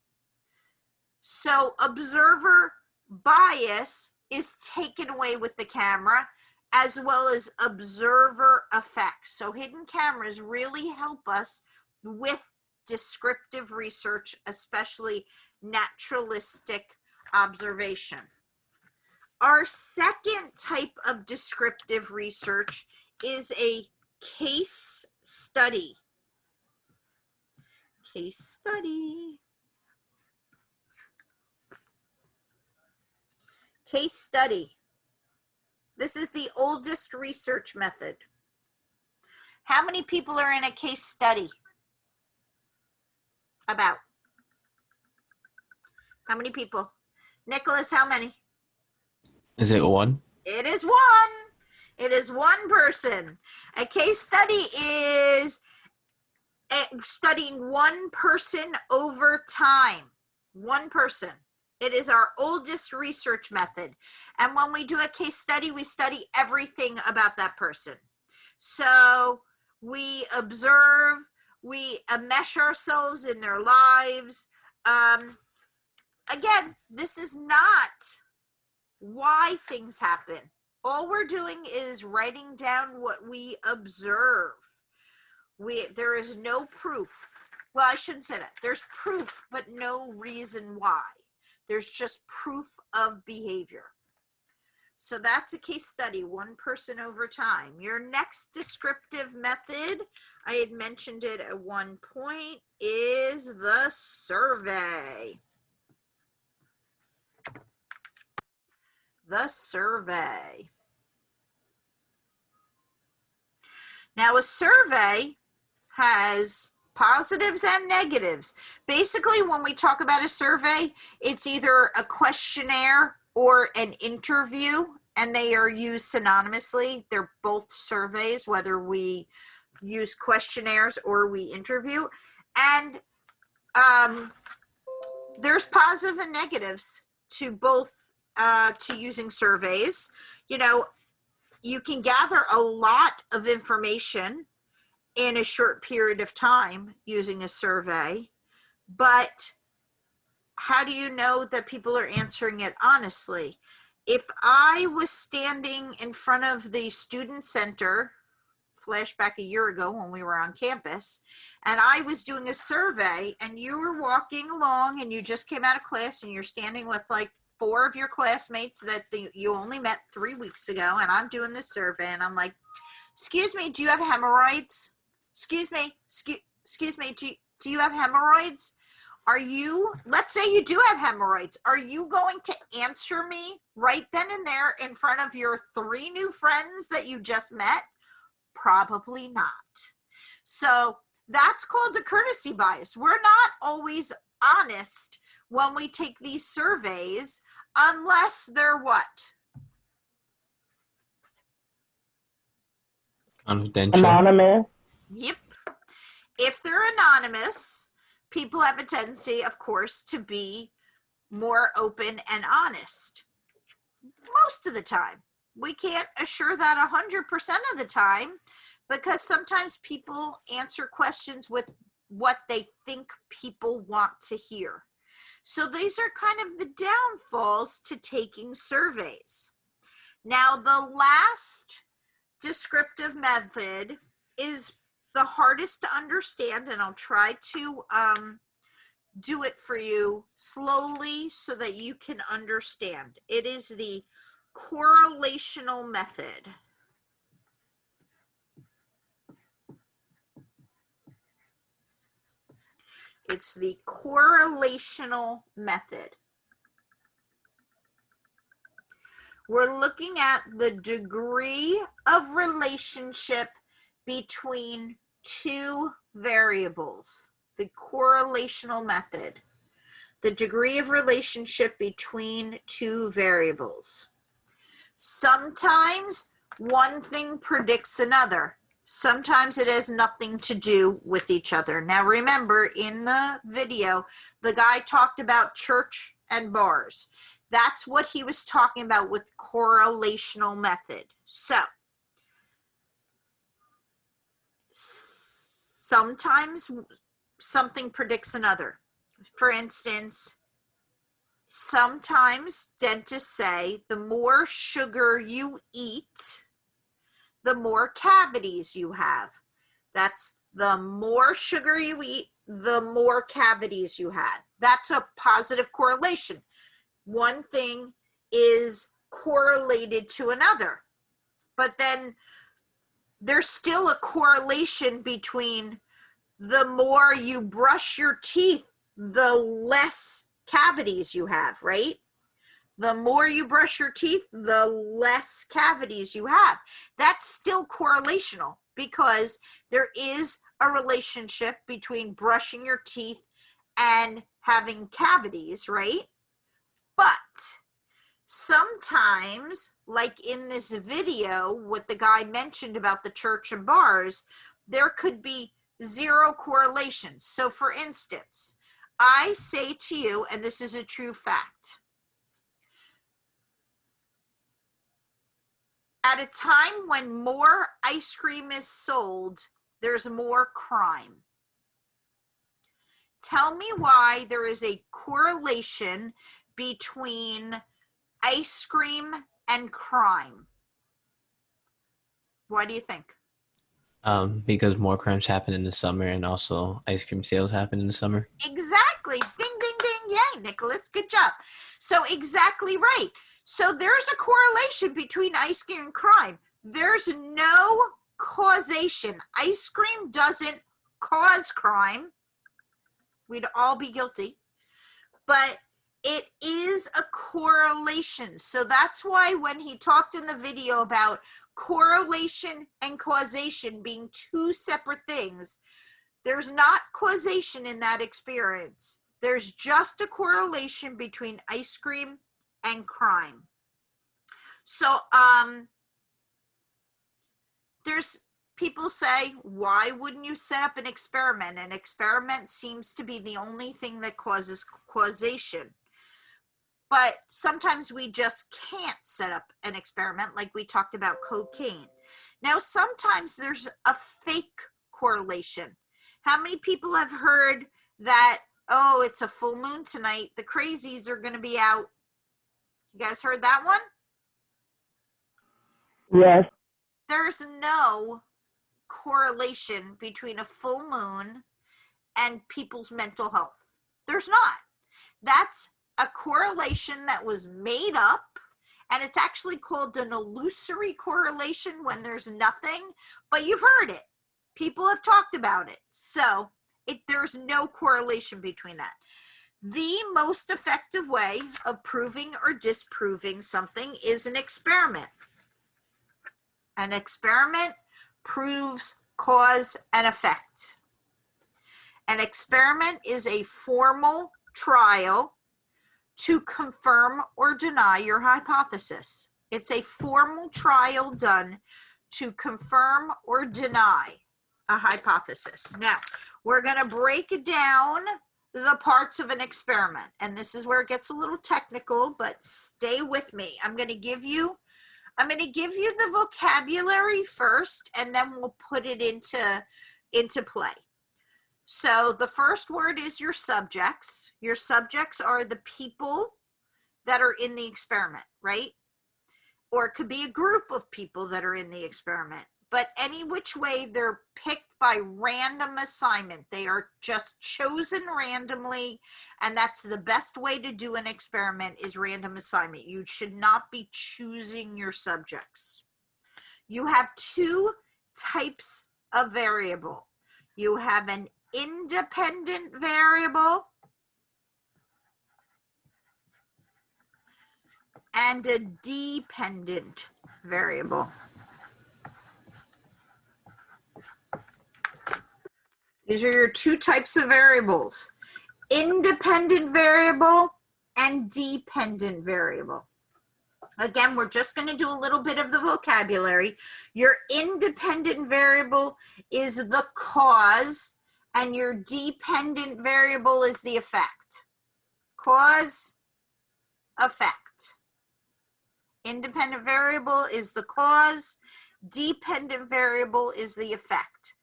So observer bias is taken away with the camera, as well as observer effect. So hidden cameras really help us with descriptive research, especially naturalistic observation. Our second type of descriptive research is a case study. Case study. Case study. This is the oldest research method. How many people are in a case study? About. How many people? Nicholas, how many? Is it one? It is one. It is one person. A case study is studying one person over time. One person. It is our oldest research method. And when we do a case study, we study everything about that person. So we observe, we mesh ourselves in their lives. Again, this is not why things happen. All we're doing is writing down what we observe. There is no proof. Well, I shouldn't say that. There's proof, but no reason why. There's just proof of behavior. So that's a case study, one person over time. Your next descriptive method, I had mentioned it at one point, is the survey. The survey. Now, a survey has positives and negatives. Basically, when we talk about a survey, it's either a questionnaire or an interview, and they are used synonymously. They're both surveys, whether we use questionnaires or we interview. And there's positive and negatives to both, to using surveys. You know, you can gather a lot of information in a short period of time using a survey, but how do you know that people are answering it honestly? If I was standing in front of the student center, flashback a year ago when we were on campus, and I was doing a survey, and you were walking along and you just came out of class and you're standing with like 4 of your classmates that you only met 3 weeks ago, and I'm doing this survey, and I'm like, excuse me, do you have hemorrhoids? Excuse me, excuse me, do you have hemorrhoids? Are you, let's say you do have hemorrhoids, are you going to answer me right then and there in front of your 3 new friends that you just met? Probably not. So that's called a courtesy bias. We're not always honest when we take these surveys unless they're what? Confidential. Anonymous. Yep. If they're anonymous, people have a tendency, of course, to be more open and honest. Most of the time. We can't assure that 100% of the time, because sometimes people answer questions with what they think people want to hear. So these are kind of the downfalls to taking surveys. Now, the last descriptive method is the hardest to understand, and I'll try to do it for you slowly so that you can understand. It is the correlational method. It's the correlational method. We're looking at the degree of relationship between 2 variables. the correlational method, the degree of relationship between two variables. Sometimes one thing predicts another. Sometimes it has nothing to do with each other. Now remember, in the video, the guy talked about church and bars. That's what he was talking about with correlational method. So, sometimes something predicts another. For instance, sometimes dentists say the more sugar you eat, the more cavities you have. That's the more sugar you eat, the more cavities you had. That's a positive correlation. One thing is correlated to another. But then there's still a correlation between the more you brush your teeth, the less cavities you have, right? The more you brush your teeth, the less cavities you have. That's still correlational because there is a relationship between brushing your teeth and having cavities, right? But sometimes, like in this video, what the guy mentioned about the church and bars, there could be zero correlation. So for instance, I say to you, and this is a true fact, at a time when more ice cream is sold, there's more crime. Tell me why there is a correlation between ice cream and crime. Why do you think? Because more crimes happen in the summer and also ice cream sales happen in the summer. Exactly. Ding, ding, ding. Yay, Nicholas. Good job. So exactly right. So there's a correlation between ice cream and crime. There's no causation. Ice cream doesn't cause crime. We'd all be guilty. But it is a correlation. So that's why when he talked in the video about correlation and causation being two separate things, there's not causation in that experience. There's just a correlation between ice cream and crime. So there's people say, why wouldn't you set up an experiment? An experiment seems to be the only thing that causes causation. But sometimes we just can't set up an experiment, like we talked about cocaine. Now, sometimes there's a fake correlation. How many people have heard that, oh, it's a full moon tonight, the crazies are going to be out? You guys heard that one? Yes. There's no correlation between a full moon and people's mental health. There's not. That's a correlation that was made up, and it's actually called an illusory correlation when there's nothing, but you've heard it. People have talked about it. So there's no correlation between that. The most effective way of proving or disproving something is an experiment. An experiment proves cause and effect. An experiment is a formal trial to confirm or deny your hypothesis. It's a formal trial done to confirm or deny a hypothesis. Now, we're going to break down the parts of an experiment, and this is where it gets a little technical, but stay with me. I'm going to give you the vocabulary first, and then we'll put it into play. So the first word is your subjects. Your subjects are the people that are in the experiment, right? Or it could be a group of people that are in the experiment. But any which way, they're picked by random assignment. They are just chosen randomly, and that's the best way to do an experiment is random assignment. You should not be choosing your subjects. You have two types of variable. You have an independent variable and a dependent variable. These are your two types of variables: independent variable and dependent variable. Again, we're just going to do a little bit of the vocabulary. Your independent variable is the cause, and your dependent variable is the effect. Cause, effect. Independent variable is the cause, dependent variable is the effect.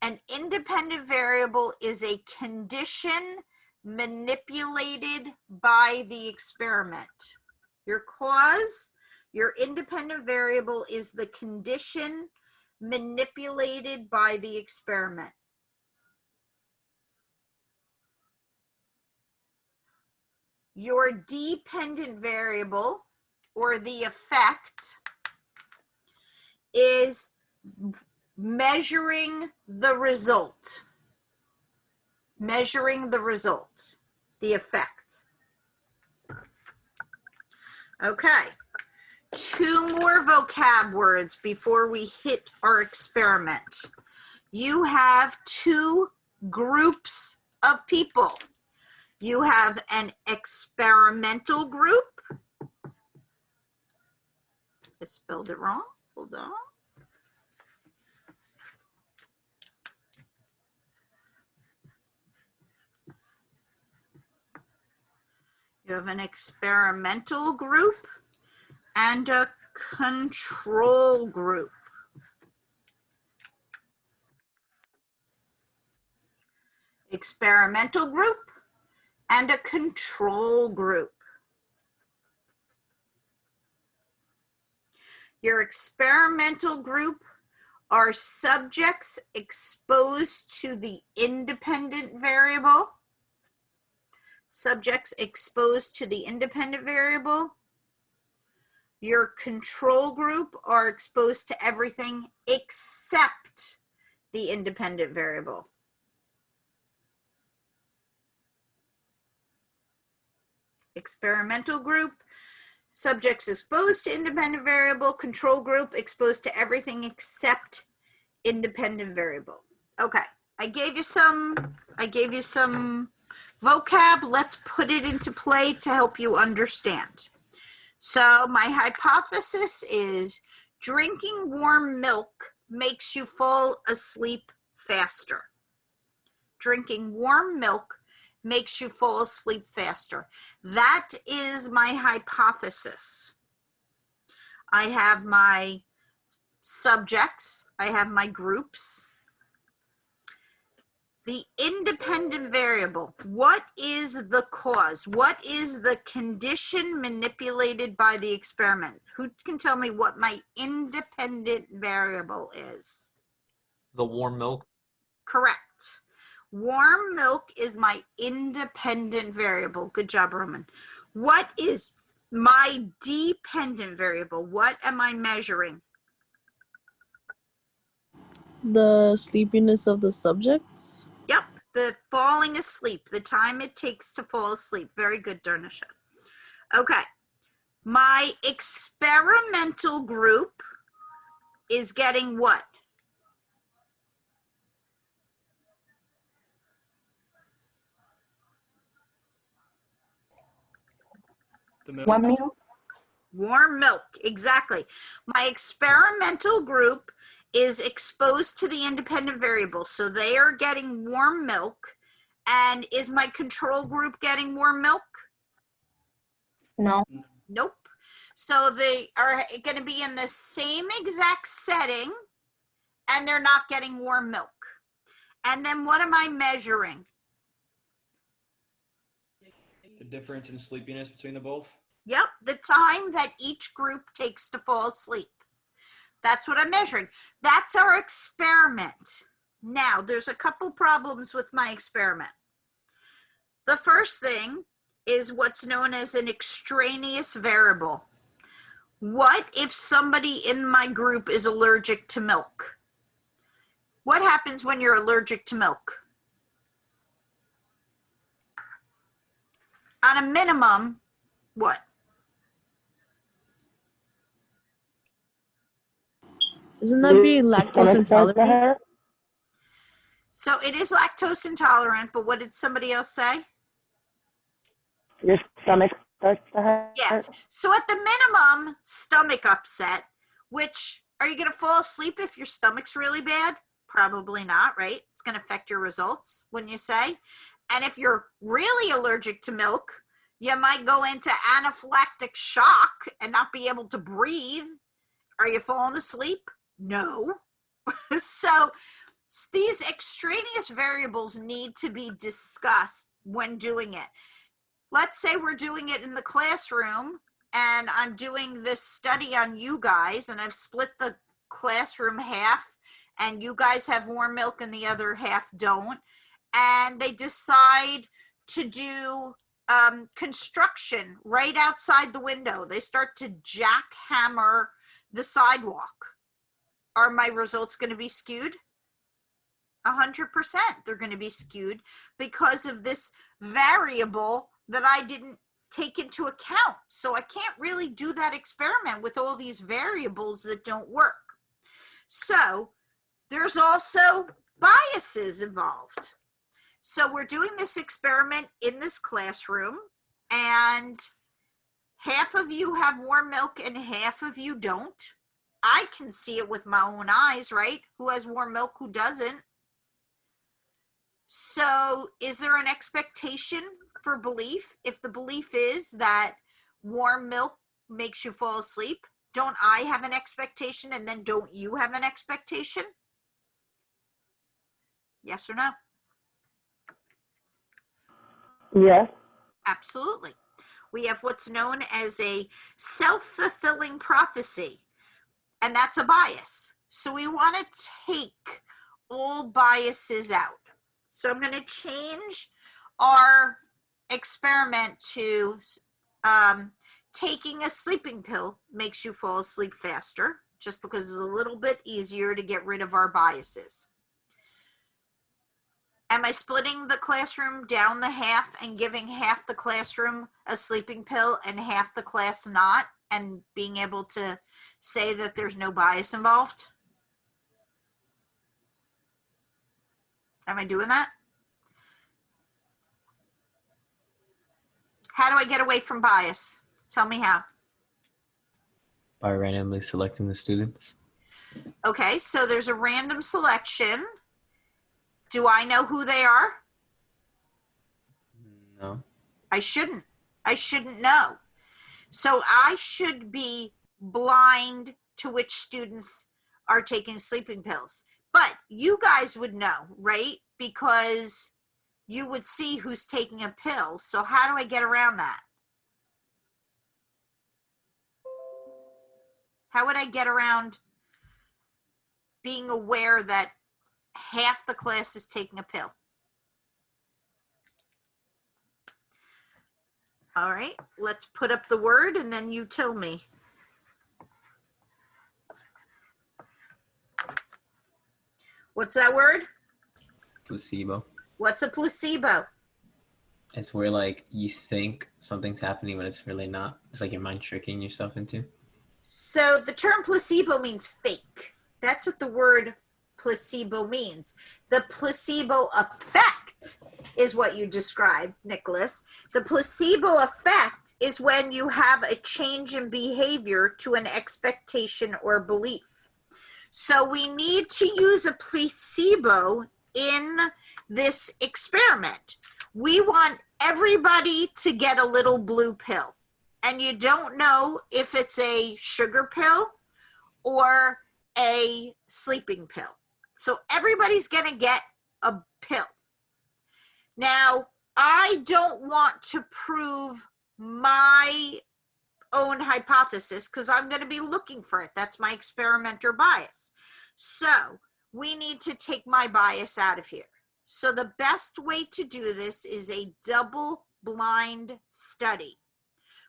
An independent variable is a condition manipulated by the experiment. Your cause, your independent variable is the condition manipulated by the experiment. Your dependent variable, or the effect, is measuring the result. Measuring the result, the effect. Okay, two more vocab words before we hit our experiment. You have two groups of people. You have an experimental group. I spelled it wrong. Hold on. You have an experimental group and a control group. Experimental group and a control group. Your experimental group are subjects exposed to the independent variable. Subjects exposed to the independent variable. Your control group are exposed to everything except the independent variable. Experimental group, subjects exposed to independent variable. Control group, exposed to everything except independent variable. Okay, I gave you some vocab. Let's put it into play to help you understand. So my hypothesis is drinking warm milk makes you fall asleep faster. Drinking warm milk makes you fall asleep faster. That is my hypothesis. I have my subjects, I have my groups. The independent variable, what is the cause? What is the condition manipulated by the experiment? Who can tell me what my independent variable is? The warm milk. Correct. Warm milk is my independent variable. Good job, Roman. What is my dependent variable? What am I measuring? The sleepiness of the subjects. Yep, the falling asleep, the time it takes to fall asleep. Very good, Darnisha. Okay, my experimental group is getting what? Warm milk. Warm milk, exactly. My experimental group is exposed to the independent variable, so they are getting warm milk. And is my control group getting warm milk? No. Nope. So they are going to be in the same exact setting, and they're not getting warm milk. And then what am I measuring? The difference in sleepiness between the both. Yep, the time that each group takes to fall asleep. That's what I'm measuring. That's our experiment. Now, there's a couple problems with my experiment. The first thing is what's known as an extraneous variable. What if somebody in my group is allergic to milk? What happens when you're allergic to milk? On a minimum, what? Isn't that being lactose intolerant? So it is lactose intolerant, but what did somebody else say? Your stomach starts to hurt. Yeah. So at the minimum, stomach upset, which, are you going to fall asleep if your stomach's really bad? Probably not, right? It's going to affect your results, wouldn't you say? And if you're really allergic to milk, you might go into anaphylactic shock and not be able to breathe. Are you falling asleep? No. So these extraneous variables need to be discussed when doing it. Let's say we're doing it in the classroom and I'm doing this study on you guys and I've split the classroom half and you guys have warm milk and the other half don't. And they decide to do construction right outside the window. They start to jackhammer the sidewalk. Are my results going to be skewed? 100%. They're going to be skewed because of this variable that I didn't take into account. So I can't really do that experiment with all these variables that don't work. So there's also biases involved. So we're doing this experiment in this classroom and half of you have warm milk and half of you don't. I can see it with my own eyes, right? Who has warm milk, who doesn't? So is there an expectation for belief? If the belief is that warm milk makes you fall asleep, don't I have an expectation and then don't you have an expectation? Yes or no? Yes. Absolutely. We have what's known as a self-fulfilling prophecy, and that's a bias. So we want to take all biases out. So I'm going to change our experiment to taking a sleeping pill makes you fall asleep faster, just because it's a little bit easier to get rid of our biases. Am I splitting the classroom down the half and giving half the classroom a sleeping pill and half the class not, and being able to say that there's no bias involved? Am I doing that? How do I get away from bias? Tell me how. By randomly selecting the students. Okay, so there's a random selection. Do I know who they are? No. I shouldn't. I shouldn't know. So I should be blind to which students are taking sleeping pills. But you guys would know, right? Because you would see who's taking a pill. So how do I get around that? How would I get around being aware that half the class is taking a pill? All right, let's put up the word and then you tell me. What's that word? Placebo. What's a placebo? It's where like you think something's happening when it's really not. It's like your mind tricking yourself into. So the term placebo means fake. That's what the word placebo means. The placebo effect is what you described, Nicholas. The placebo effect is when you have a change in behavior to an expectation or belief. So we need to use a placebo in this experiment. We want everybody to get a little blue pill. And you don't know if it's a sugar pill or a sleeping pill. So everybody's going to get a pill. Now, I don't want to prove my own hypothesis because I'm going to be looking for it. That's my experimenter bias. So we need to take my bias out of here. So the best way to do this is a double-blind study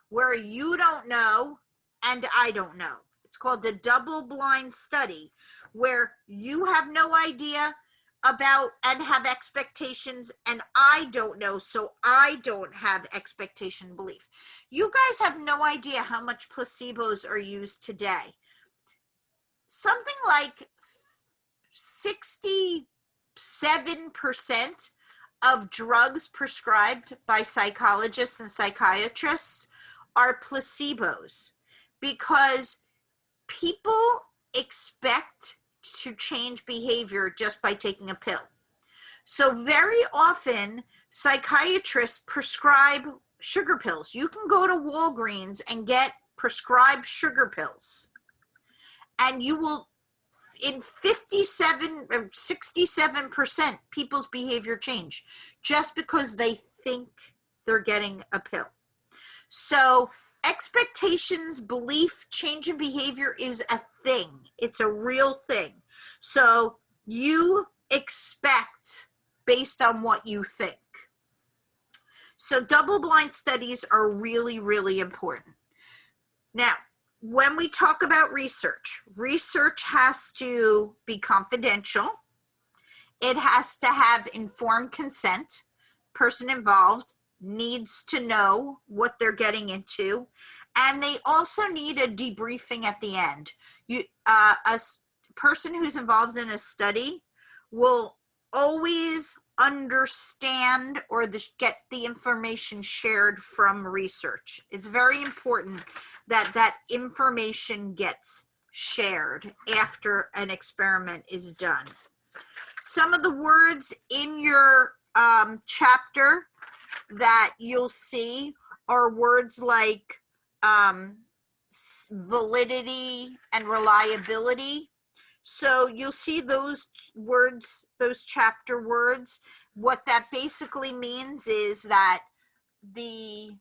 where you don't know and I don't know. It's called the double-blind study where you have no idea about and have expectations and I don't know, so I don't have expectation belief. You guys have no idea how much placebos are used today. Something like 60 7% of drugs prescribed by psychologists and psychiatrists are placebos, because people expect to change behavior just by taking a pill. So very often psychiatrists prescribe sugar pills. You can go to Walgreens and get prescribed sugar pills, and you will, in 57 or 67%, people's behavior change just because they think they're getting a pill. So expectations, belief, change in behavior is a thing. It's a real thing. So you expect based on what you think. So double-blind studies are really, really important. Now, when we talk about research, research has to be confidential. It has to have informed consent. Person involved needs to know what they're getting into, and they also need a debriefing at the end. A person who's involved in a study will always understand or get the information shared from research. It's very important that that information gets shared after an experiment is done. Some of the words in your chapter that you'll see are words like validity and reliability. So you'll see those words, those chapter words. What that basically means is that the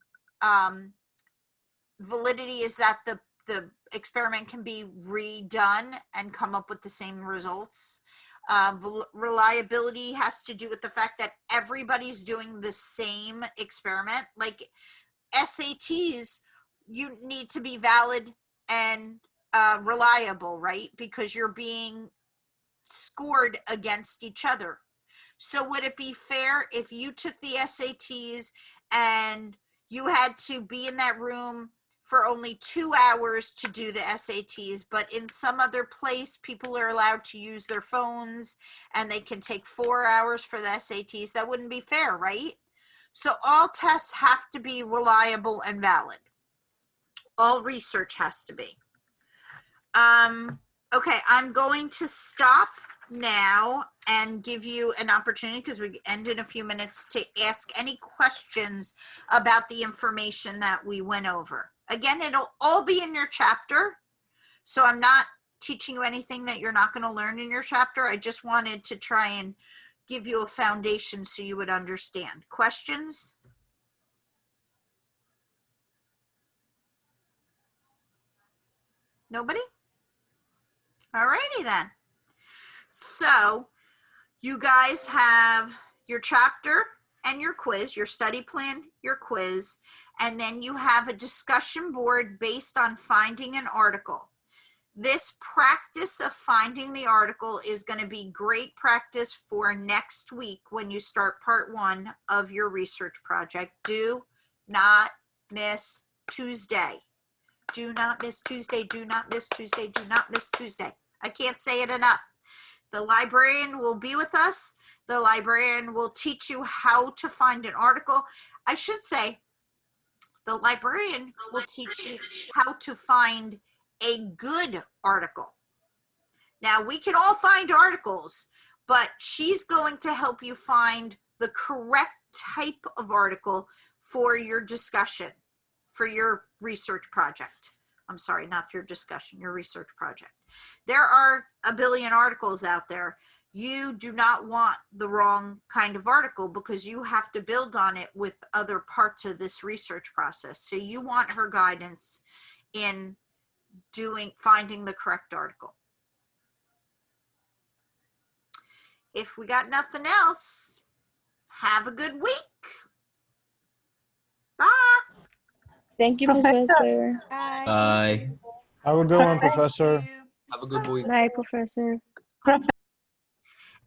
validity is that the experiment can be redone and come up with the same results. Reliability has to do with the fact that everybody's doing the same experiment. Like SATs, you need to be valid and reliable, right? Because you're being scored against each other. So would it be fair if you took the SATs and you had to be in that room for only 2 hours to do the SATs, but in some other place, people are allowed to use their phones and they can take 4 hours for the SATs? That wouldn't be fair, right? So all tests have to be reliable and valid. All research has to be. Okay, I'm going to stop now and give you an opportunity, because we end in a few minutes, to ask any questions about the information that we went over. Again, it'll all be in your chapter, so I'm not teaching you anything that you're not going to learn in your chapter. I just wanted to try and give you a foundation so you would understand. Questions? Nobody? All righty then. So you guys have your chapter and your quiz, your study plan, your quiz, and then you have a discussion board based on finding an article. This practice of finding the article is going to be great practice for next week when you start part 1 of your research project. Do not miss Tuesday. Do not miss Tuesday. Do not miss Tuesday. Do not miss Tuesday. I can't say it enough. The librarian will be with us. The librarian will teach you how to find an article. I should say, the librarian will teach you how to find a good article. Now, we can all find articles, but she's going to help you find the correct type of article for your discussion, for your research project. I'm sorry, not your discussion, your research project. There are a billion articles out there. You do not want the wrong kind of article, because you have to build on it with other parts of this research process. So you want her guidance in finding the correct article. If we got nothing else, have a good week. Bye. Thank you, Professor. Bye. Have a good one, Professor. Have a good week. Bye, Professor.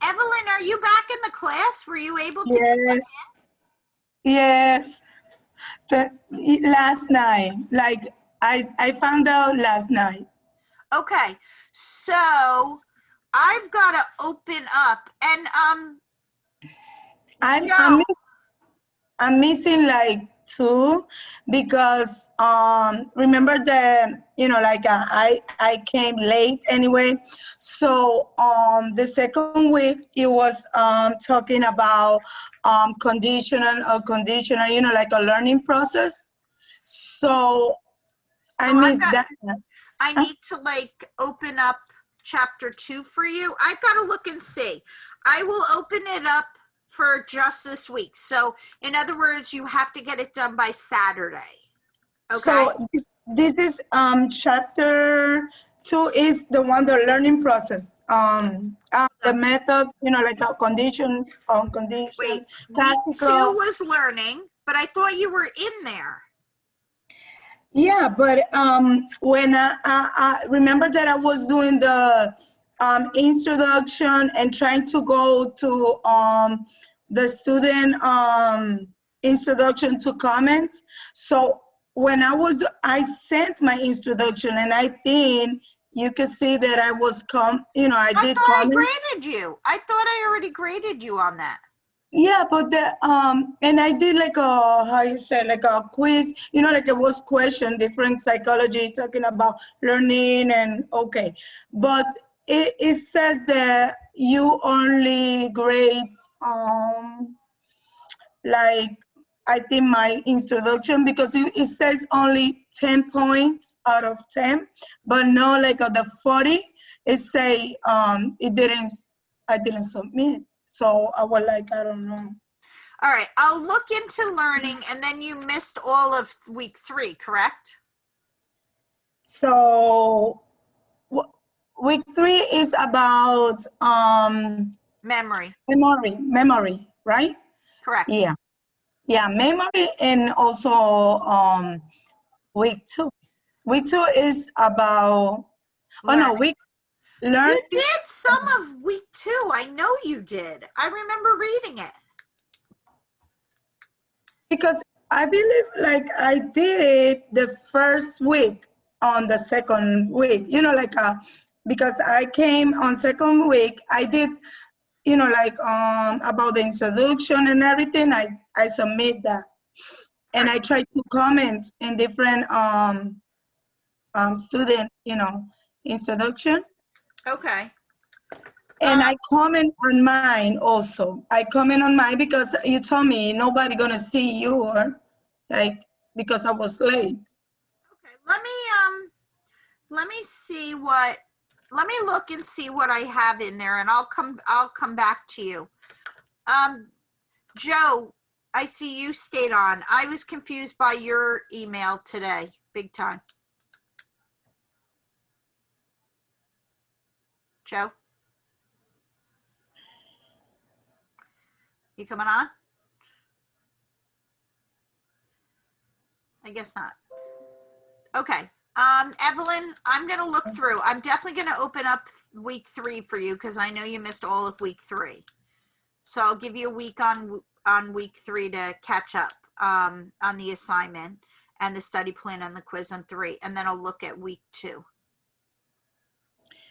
Evelyn, are you back in the class? Were you able to get back in? Yes. Last night, I found out last night. Okay, so I've got to open up and I'm, Joe. I'm, I'm missing like two because remember the like I came late anyway, so the second week it was talking about conditional like a learning process, so I missed that. I need to like open up chapter 2 for you. I've got to look and see. I will open it up for just this week. So in other words, you have to get it done by Saturday. Okay. So this is chapter 2 is the learning process. The method, like a condition on condition. Wait, classical. week 2 was learning, but I thought you were in there. Yeah, but when I remember that I was doing the introduction and trying to go to the student introduction to comment. So when I sent my introduction, and I think you can see that I was I did thought comment. I graded you. I thought I already graded you on that. Yeah, but the and I did like a like a quiz, like it was question, different psychology talking about learning and okay. But it says that you only grade like I think my introduction, because it says only 10 points out of 10, but no like the 40, it say I didn't submit. So I was like, I don't know. All right, I'll look into learning, and then you missed all of week 3, correct? So week 3 is about memory, right? Correct. Yeah, memory, and also week 2. Week 2 is about learning. You did some of week 2. I know you did. I remember reading it. Because I believe like I did it the first week on the second week, like because I came on second week, I did, like about the introduction and everything, I submit that. And I try to comment in different student, introduction. Okay. And I comment on mine also. I comment on mine because you told me nobody gonna see you, or like because I was late. Okay, let me see let me look and see what I have in there, and I'll come back to you. Joe, I see you stayed on. I was confused by your email today, big time. Joe? You coming on? I guess not. Okay. Evelyn, I'm going to look through. I'm definitely going to open up week 3 for you because I know you missed all of week 3. So I'll give you a week on week 3 to catch up on the assignment and the study plan and the quiz on 3. And then I'll look at week 2.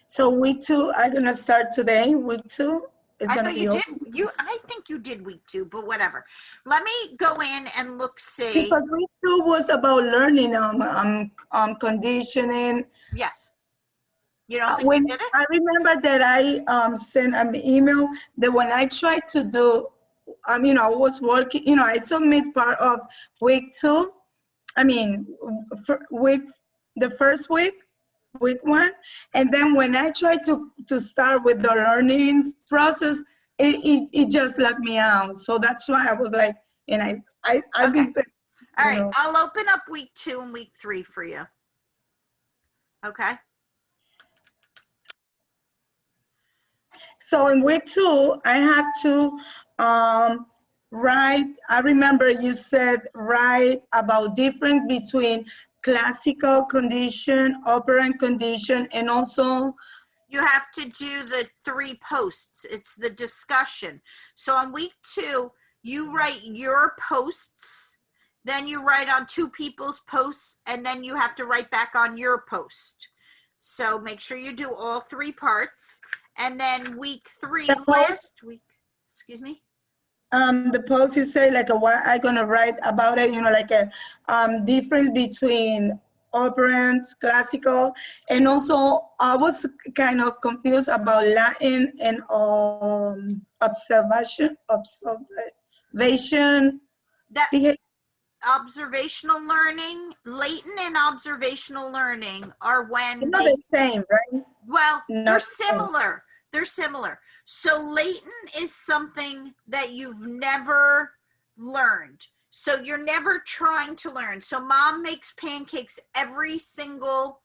So week 2, I'm going to start today. Week 2 is I going to thought be you open. did. I think you did week 2, but whatever. Let me go in and look, see. Because week 2 was about learning, conditioning. Yes. You don't think when you did it? I remember that I sent an email that when I tried to do, I was working, I submit part of week 2. I mean, week the first week 1, and then when I tried to start with the learning process, it just locked me out. So that's why I was like, and I've Okay. been saying, all right, I'll open up week 2 and week 3 for you. Okay. So in week 2, I have to write. I remember you said write about difference between classical condition, operant condition, and also you have to do the 3 posts. It's the discussion. So on week 2, you write your posts, then you write on 2 people's posts, and then you have to write back on your post. So make sure you do all 3 parts. And then week 3, The post- last week, excuse me? The post you say like what I'm gonna write about it, like a difference between operas, classical, and also I was kind of confused about Latin and observation. That observational learning, latent and observational learning are when They're not the same, right? Well, Not they're the same. similar. They're similar. So latent is something that you've never learned. So you're never trying to learn. So mom makes pancakes every single,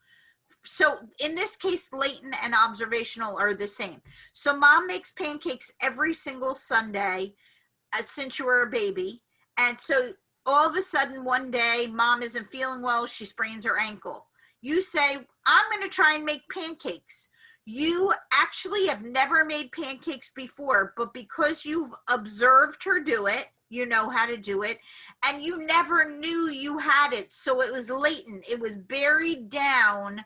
so in this case, latent and observational are the same. So mom makes pancakes every single Sunday since you were a baby. And so all of a sudden one day mom isn't feeling well, she sprains her ankle. You say, I'm going to try and make pancakes. You actually have never made pancakes before, but because you've observed her do it, you know how to do it, and you never knew you had it. So it was latent, it was buried down,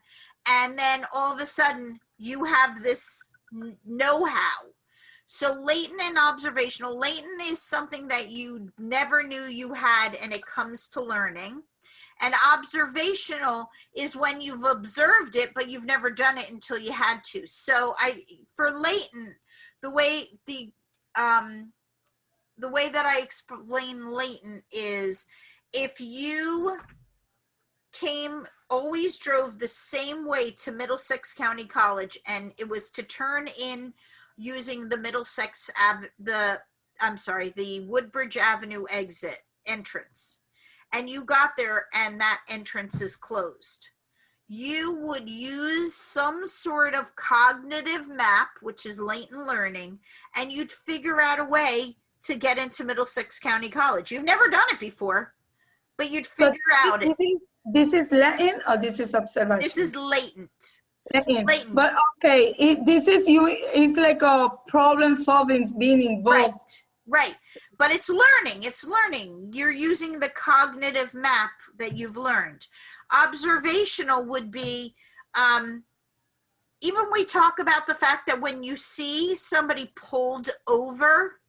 and then all of a sudden you have this know-how. So latent and observational. Latent is something that you never knew you had, and it comes to learning. And observational is when you've observed it, but you've never done it until you had to. So for latent, the way that I explain latent is if you always drove the same way to Middlesex County College, and it was to turn in using the the Woodbridge Avenue entrance. And you got there and that entrance is closed. You would use some sort of cognitive map, which is latent learning, and you'd figure out a way to get into Middlesex County College. You've never done it before, but you'd figure out it. This is latent or this is observation? This is latent. Latent. But okay, it's like a problem solving being involved. Right. But it's learning. It's learning. You're using the cognitive map that you've learned. Observational would be, even we talk about the fact that when you see somebody pulled over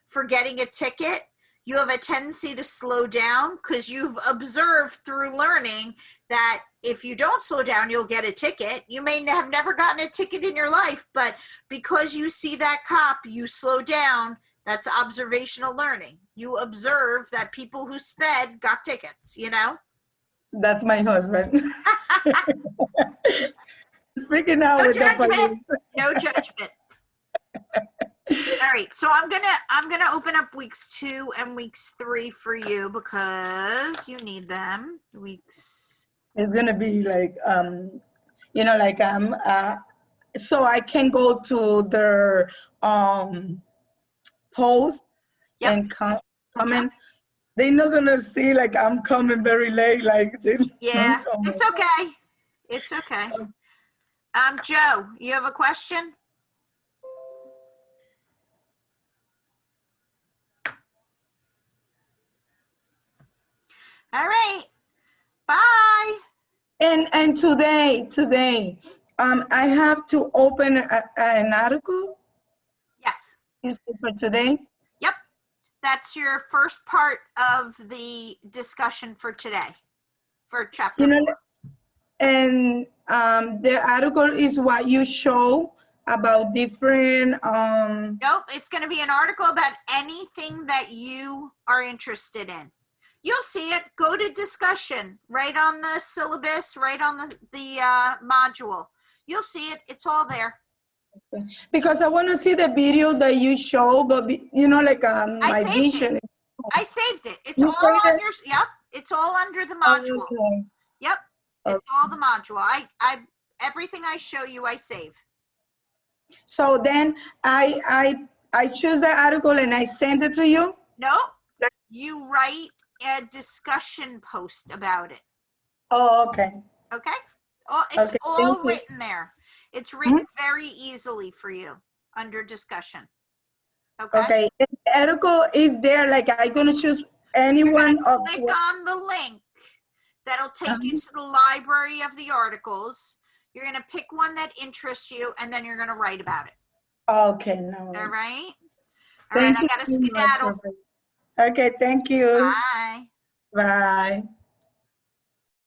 for getting a ticket, you have a tendency to slow down because you've observed through learning that if you don't slow down, you'll get a ticket. You may have never gotten a ticket in your life, but because you see that cop, you slow down. That's observational learning. You observe that people who sped got tickets, That's my husband. Speaking out No with the judgment. police. No judgment. All right, so I'm gonna open up weeks 2 and weeks 3 for you because you need them. Weeks. It's gonna be like so I can go to their post and comment. They're not gonna see like I'm coming very late. Yeah, it's okay. It's okay. Joe, you have a question? All right. Bye. And today, I have to open an article. Yes. Is it for today? Yep. That's your first part of the discussion for today, for chapter 4. And the article is what you show about different. Nope, it's going to be an article about anything that you are interested in. You'll see it. Go to discussion right on the syllabus, right on the module. You'll see it. It's all there. Because I want to see the video that you show, but my vision. I saved it. It's all on your. Yep. It's all under the module. Okay. Yep. It's all the module. I everything I show you, I save. So then I choose the article and I send it to you. No, you write a discussion post about it. Oh, okay. Okay. It's Okay, all thank you. written there. It's written very easily for you under discussion. Okay. Okay. And the article is there. Like I'm gonna choose anyone. Click on the link. That'll take you to the library of the articles. You're gonna pick one that interests you, and then you're gonna write about it. Okay, no. All right. Thank I you gotta so much, skedaddle. Professor. Okay, thank you. Bye. Bye.